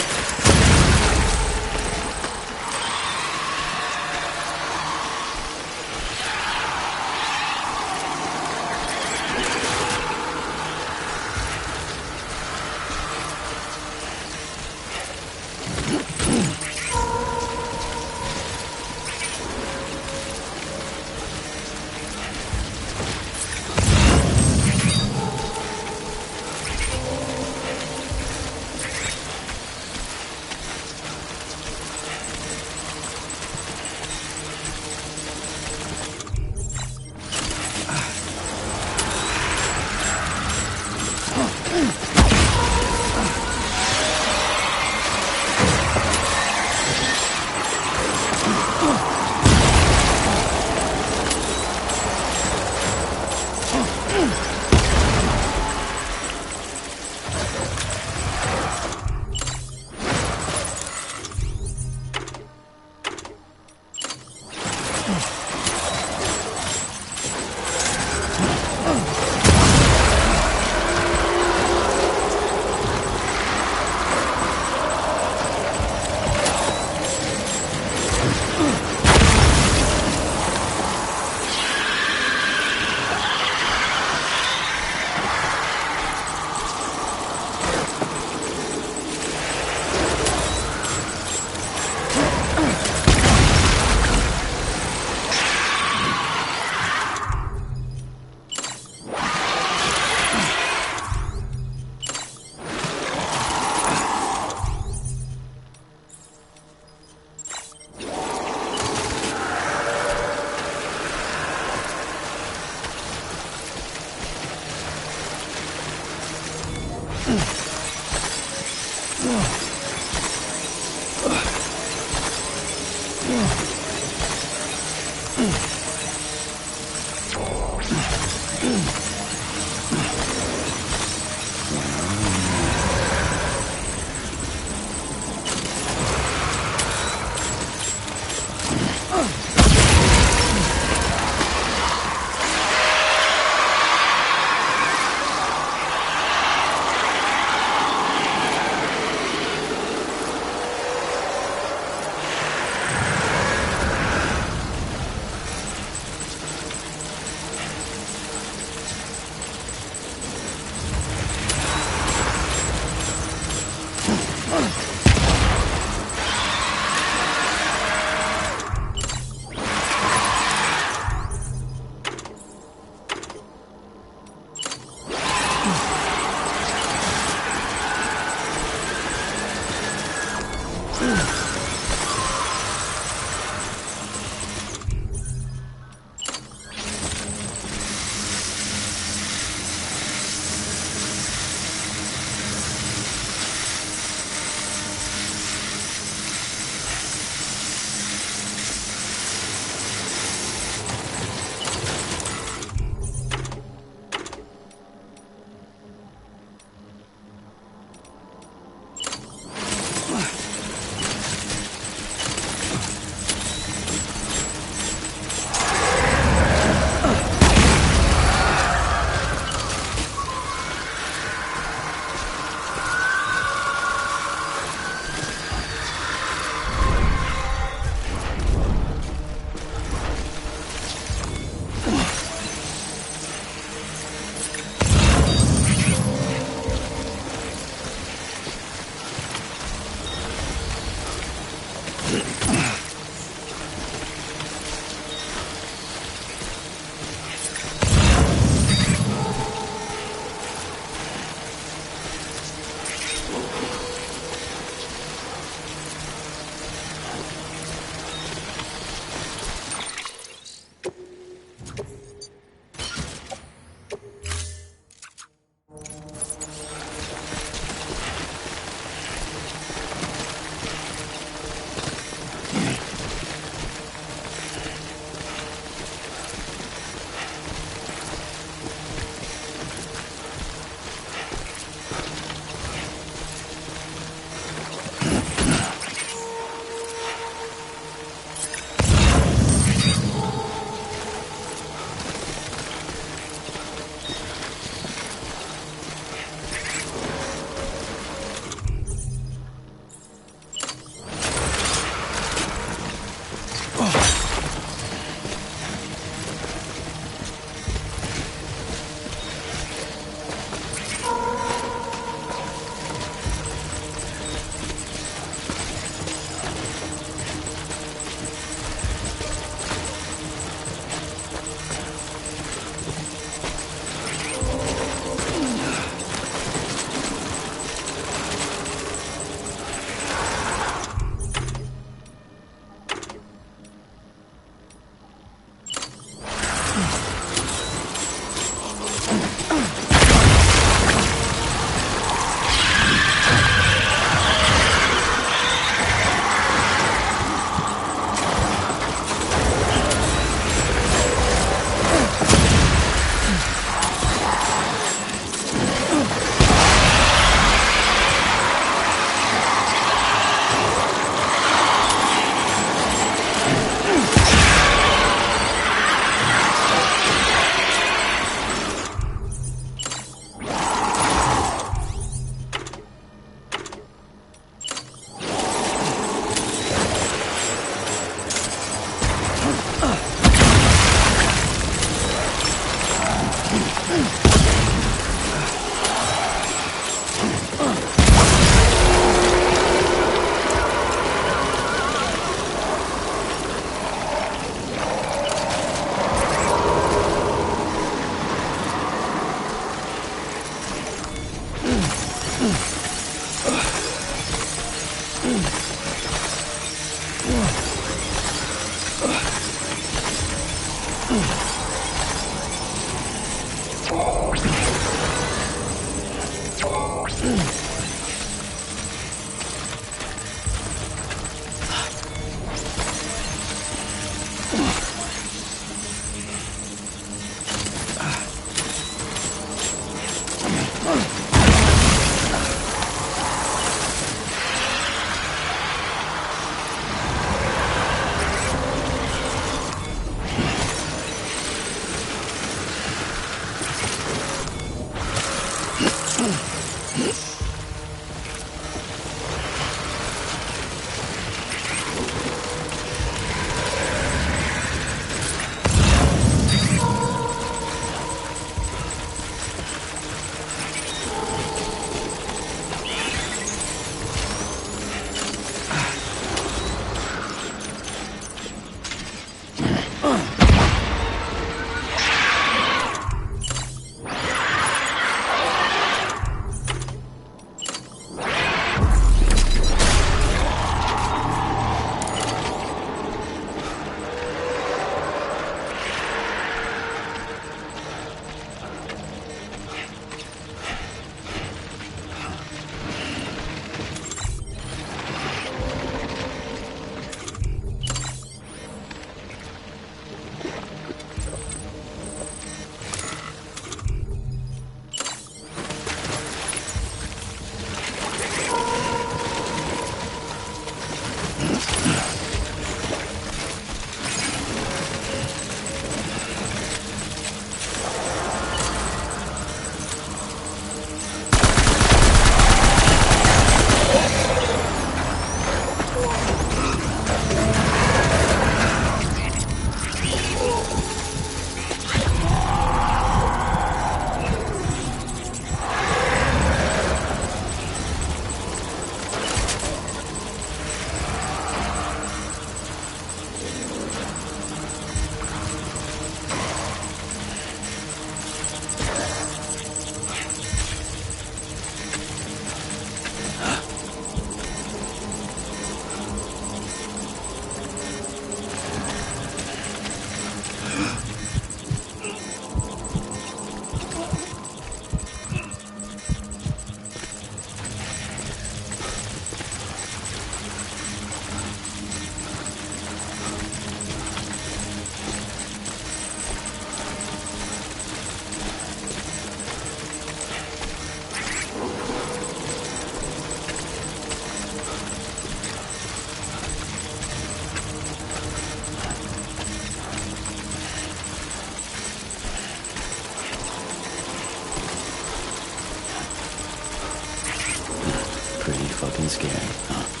A: Pretty fucking scary, huh?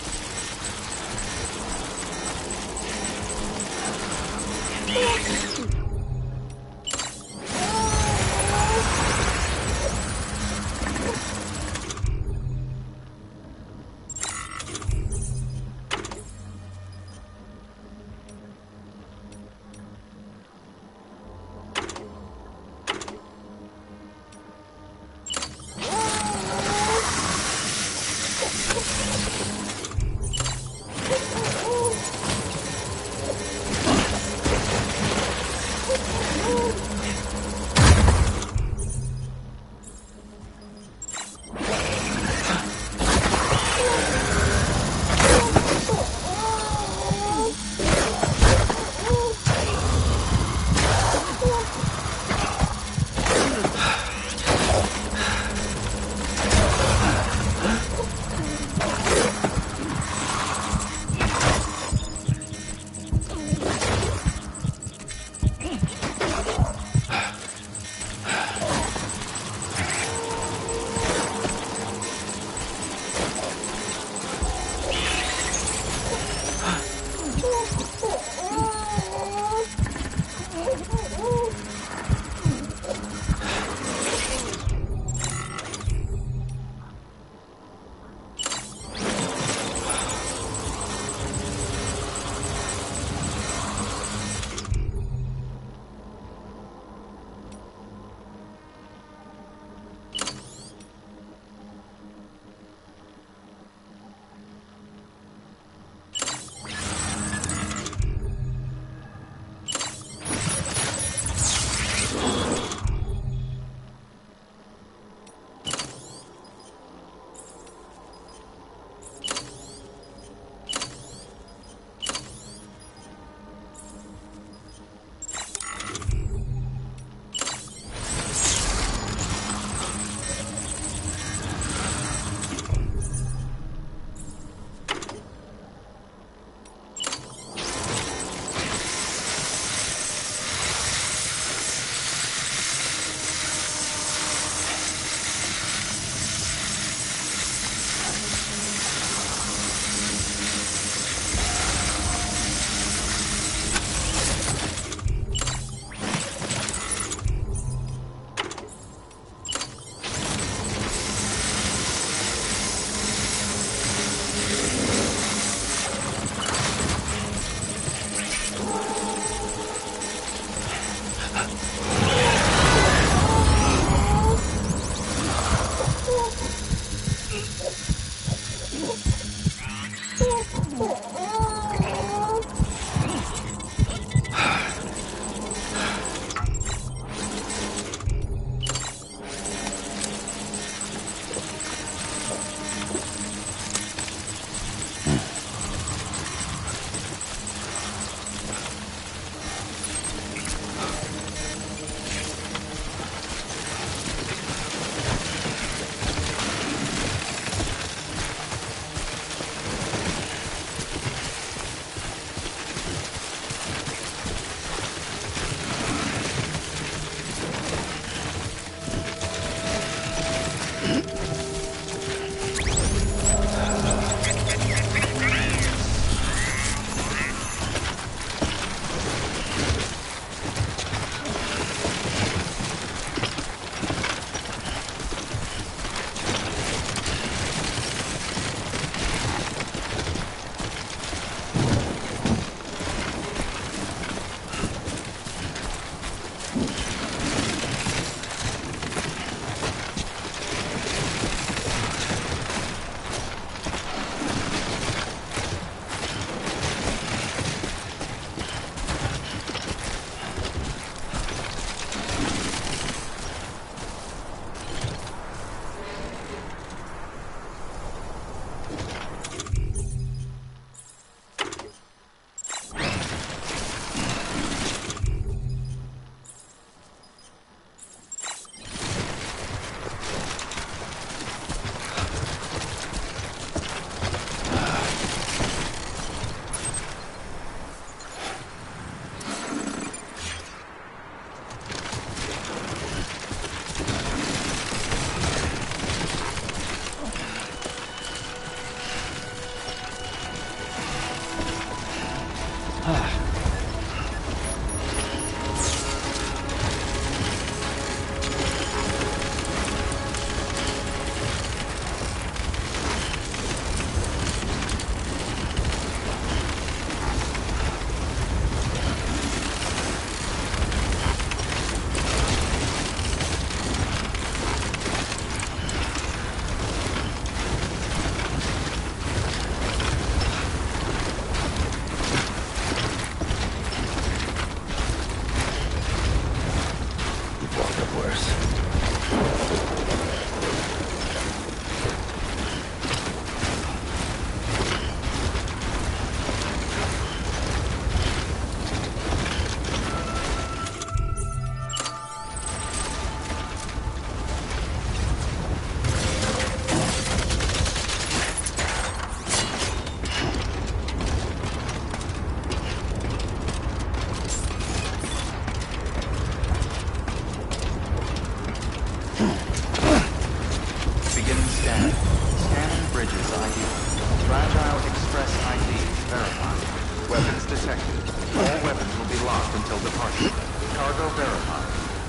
F: detected. All weapons will be locked until departure. Cargo verified.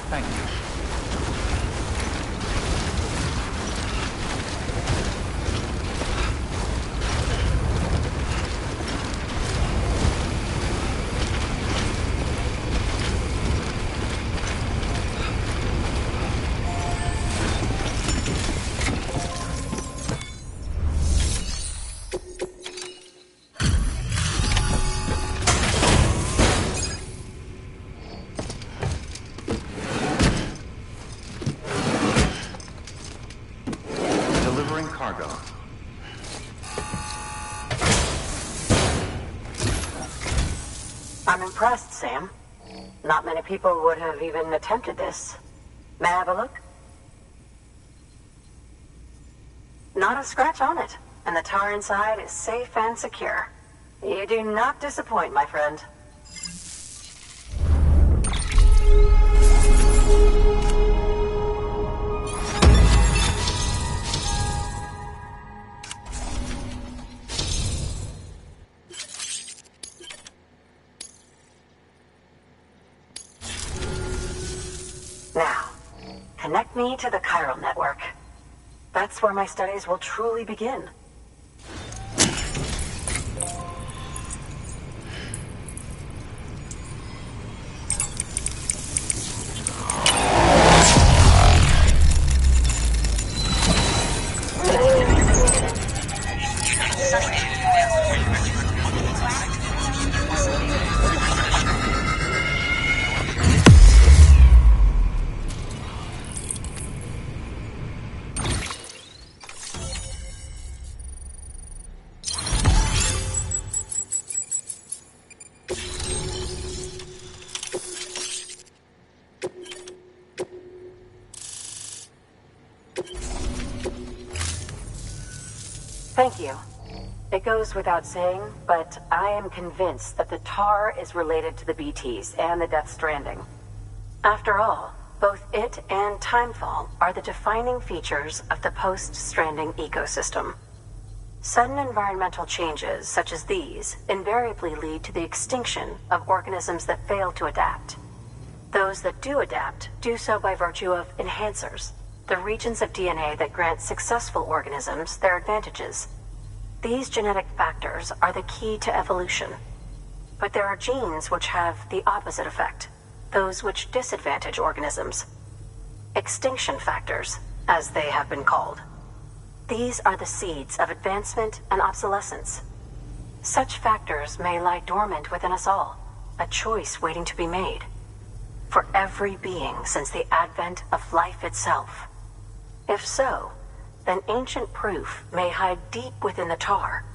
F: Thank you. Cargo.
J: I'm impressed, Sam. Not many people would have even attempted this. May I have a look? Not a scratch on it, and the tar inside is safe and secure. You do not disappoint, my friend. Now, connect me to the chiral network. That's where my studies will truly begin. Thank you. It goes without saying, but I am convinced that the tar is related to the BTs and the Death Stranding. After all, both it and Timefall are the defining features of the post-Stranding ecosystem. Sudden environmental changes such as these invariably lead to the extinction of organisms that fail to adapt. Those that do adapt do so by virtue of enhancers, the regions of DNA that grant successful organisms their advantages. These genetic factors are the key to evolution. But there are genes which have the opposite effect, those which disadvantage organisms. Extinction factors, as they have been called. These are the seeds of advancement and obsolescence. Such factors may lie dormant within us all, a choice waiting to be made. For every being since the advent of life itself. If so, then ancient proof may hide deep within the tar.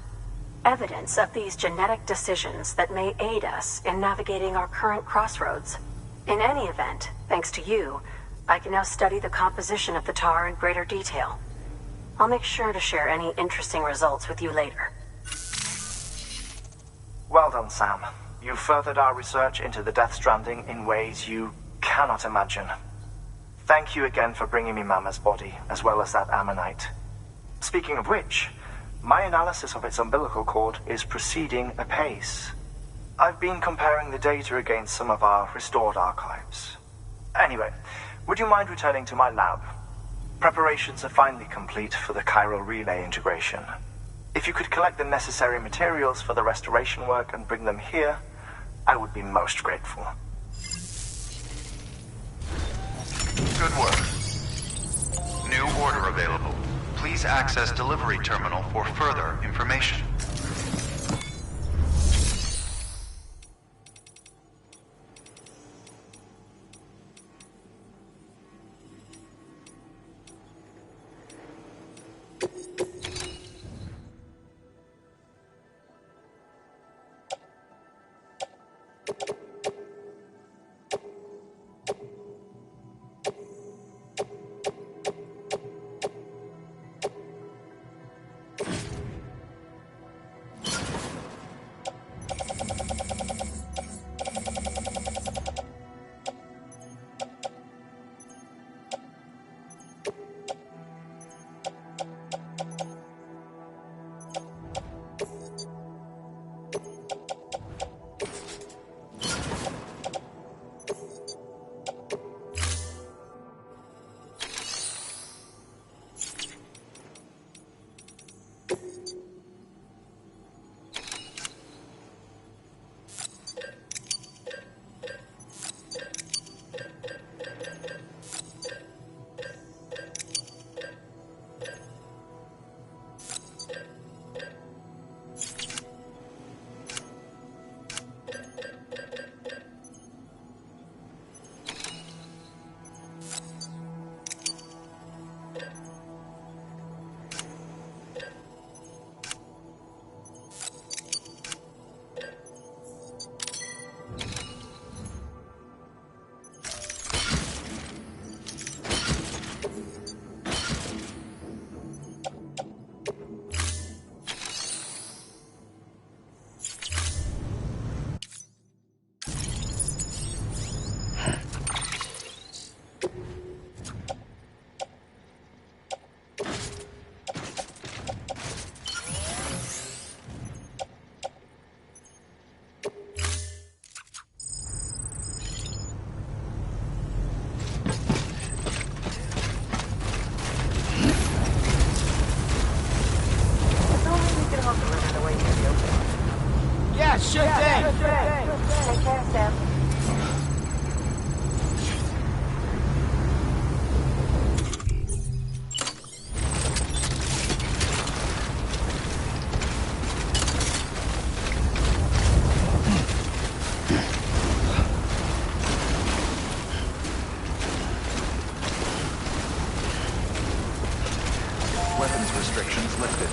J: Evidence of these genetic decisions that may aid us in navigating our current crossroads. In any event, thanks to you, I can now study the composition of the tar in greater detail. I'll make sure to share any interesting results with you later.
C: Well done, Sam. You've furthered our research into the Death Stranding in ways you cannot imagine. Thank you again for bringing me Mama's body, as well as that ammonite. Speaking of which, my analysis of its umbilical cord is proceeding apace. I've been comparing the data against some of our restored archives. Anyway, would you mind returning to my lab? Preparations are finally complete for the chiral relay integration. If you could collect the necessary materials for the restoration work and bring them here, I would be most grateful.
F: Good work. New order available. Please access delivery terminal for further information.
G: Yeah, sure thing.
J: Take care, Sam.
F: Weapons restrictions lifted.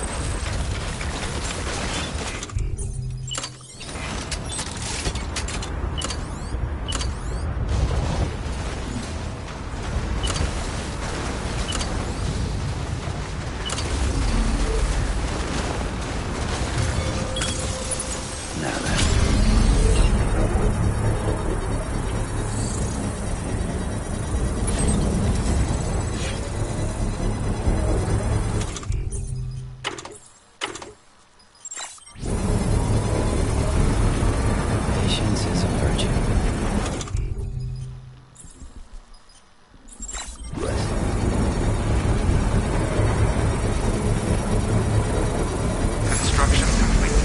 A: Now then. Patience is a virtue.
F: Construction complete.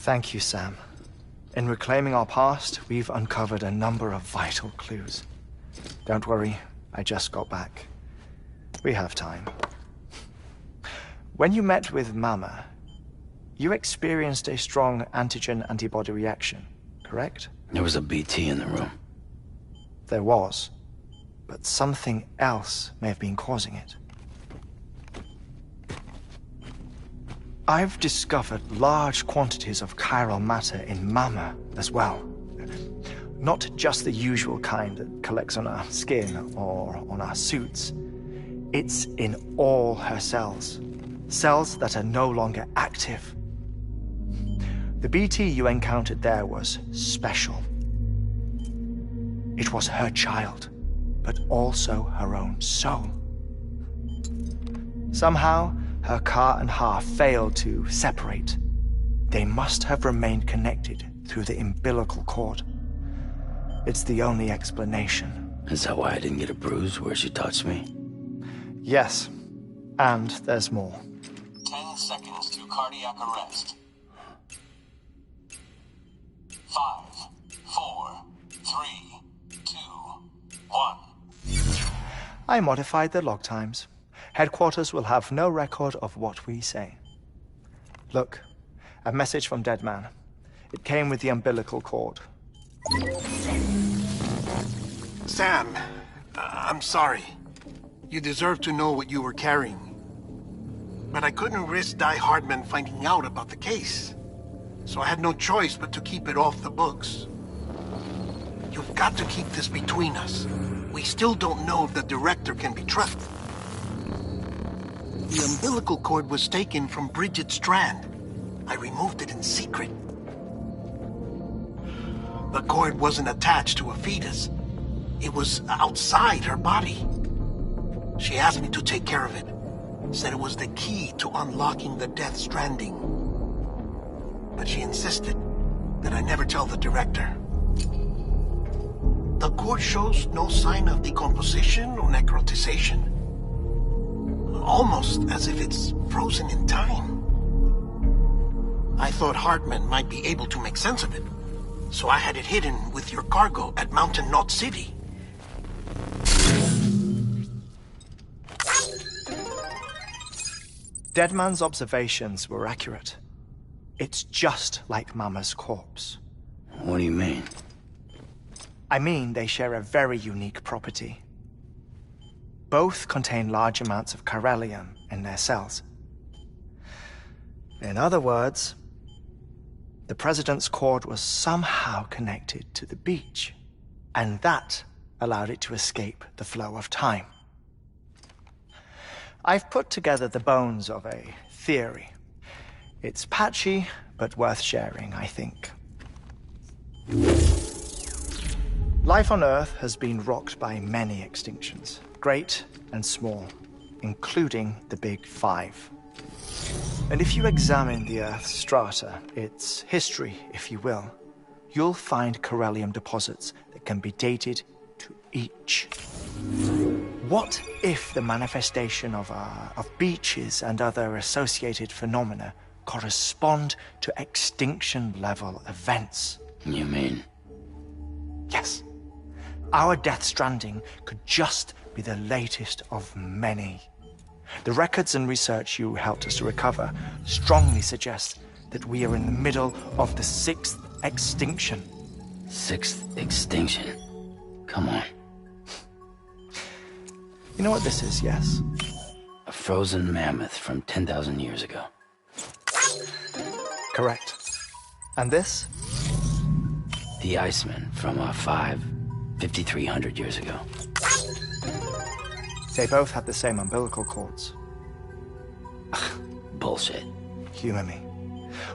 C: Thank you, Sam. In reclaiming our past, we've uncovered a number of vital clues. Don't worry, I just got back. We have time. When you met with Mama, you experienced a strong antigen-antibody reaction, correct?
A: There was a BT in the room.
C: There was, but something else may have been causing it. I've discovered large quantities of chiral matter in Mama as well. Not just the usual kind that collects on our skin or on our suits. It's in all her cells. Cells that are no longer active. The BT you encountered there was special. It was her child, but also her own soul. Somehow, her car and half failed to separate. They must have remained connected through the umbilical cord. It's the only explanation.
A: Is that why I didn't get a bruise where she touched me?
C: Yes, and there's more.
B: 10 seconds to cardiac arrest. 5, 4, 3, 2, 1.
C: I modified the log times. Headquarters will have no record of what we say. Look, a message from Dead Man. It came with the umbilical cord.
K: Sam, I'm sorry. You deserve to know what you were carrying. But I couldn't risk Die Hardman finding out about the case. So I had no choice but to keep it off the books. You've got to keep this between us. We still don't know if the director can be trusted. The umbilical cord was taken from Bridget Strand. I removed it in secret. The cord wasn't attached to a fetus. It was outside her body. She asked me to take care of it. Said it was the key to unlocking the Death Stranding. But she insisted that I never tell the director. The cord shows no sign of decomposition or necrotization. Almost as if it's frozen in time. I thought Hardman might be able to make sense of it. So I had it hidden with your cargo at Mountain Knot City.
C: Deadman's observations were accurate. It's just like Mama's corpse.
A: What do you mean?
C: I mean they share a very unique property. Both contain large amounts of chiralium in their cells. In other words, the President's cord was somehow connected to the beach, and that allowed it to escape the flow of time. I've put together the bones of a theory. It's patchy, but worth sharing, I think. Life on Earth has been rocked by many extinctions, great and small, including the Big Five. And if you examine the Earth's strata, its history, if you will, you'll find chiralium deposits that can be dated to each. What if the manifestation of beaches and other associated phenomena correspond to extinction-level events?
A: You mean?
C: Yes. Our Death Stranding could just be the latest of many. The records and research you helped us to recover strongly suggest that we are in the middle of the 6th extinction.
A: 6th extinction? Come on.
C: You know what this is, yes?
A: A frozen mammoth from 10,000 years ago.
C: Correct. And this?
A: The Iceman from 5,300 years ago.
C: They both had the same umbilical cords.
A: Bullshit.
C: Humor me.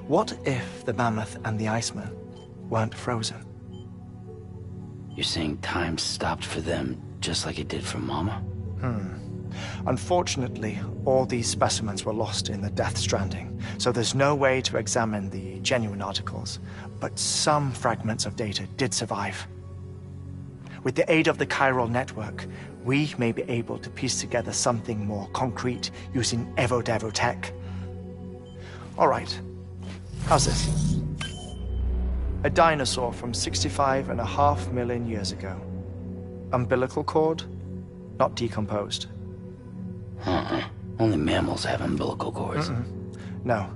C: What if the mammoth and the Iceman weren't frozen?
A: You're saying time stopped for them just like it did for Mama?
C: Unfortunately, all these specimens were lost in the Death Stranding, so there's no way to examine the genuine articles, but some fragments of data did survive. With the aid of the chiral network, we may be able to piece together something more concrete using Evo Devo tech. All right, how's this? A dinosaur from 65.5 million years ago. Umbilical cord, not decomposed.
A: Only mammals have umbilical cords.
C: No.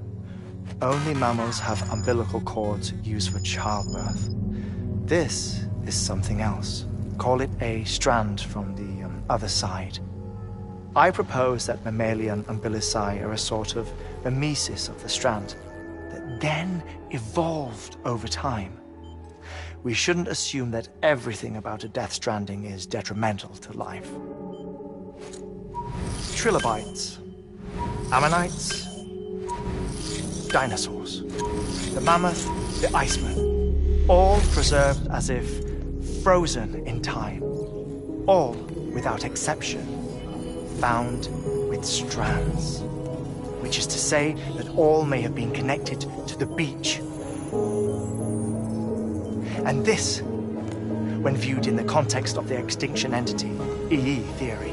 C: Only mammals have umbilical cords used for childbirth. This is something else. Call it a strand from the other side. I propose that mammalian umbilici are a sort of mimesis of the strand that then evolved over time. We shouldn't assume that everything about a death stranding is detrimental to life. Trilobites, ammonites, dinosaurs, the mammoth, the iceman, all preserved as if frozen in time, all without exception found with strands, which is to say that all may have been connected to the beach. And this, when viewed in the context of the extinction entity, EE theory,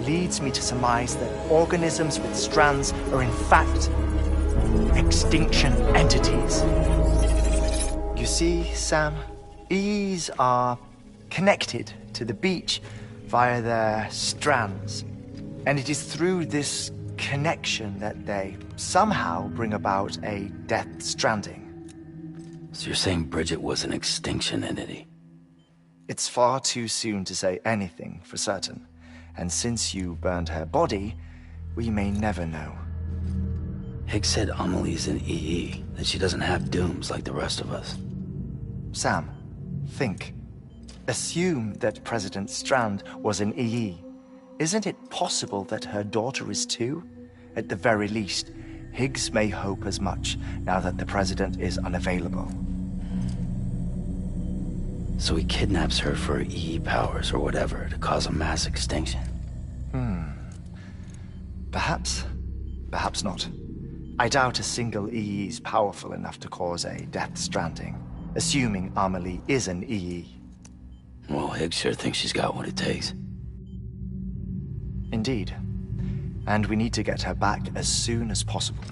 C: leads me to surmise that organisms with strands are in fact extinction entities. You see, Sam, EEs are connected to the beach via their strands, and it is through this connection that they somehow bring about a death stranding.
A: So you're saying Bridget was an extinction entity?
C: It's far too soon to say anything for certain. And since you burned her body, we may never know.
A: Higgs said Amelie's an EE, that she doesn't have dooms like the rest of us.
C: Sam, think. Assume that President Strand was an EE. Isn't it possible that her daughter is too? At the very least, Higgs may hope as much now that the President is unavailable.
A: So he kidnaps her for EE powers or whatever to cause a mass extinction.
C: Perhaps. Perhaps not. I doubt a single EE is powerful enough to cause a death stranding, assuming Amelie is an EE.
A: Well, Higgs sure thinks she's got what it takes.
C: Indeed. And we need to get her back as soon as possible.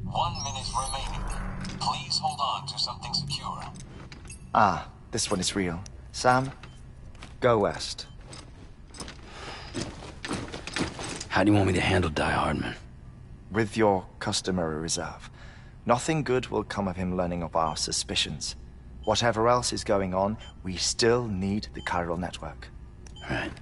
B: 1 minute remaining. Please hold on to something secure.
C: Ah, this one is real. Sam, go west.
A: How do you want me to handle Die Hardman?
C: With your customary reserve. Nothing good will come of him learning of our suspicions. Whatever else is going on, we still need the chiral network.
A: Right.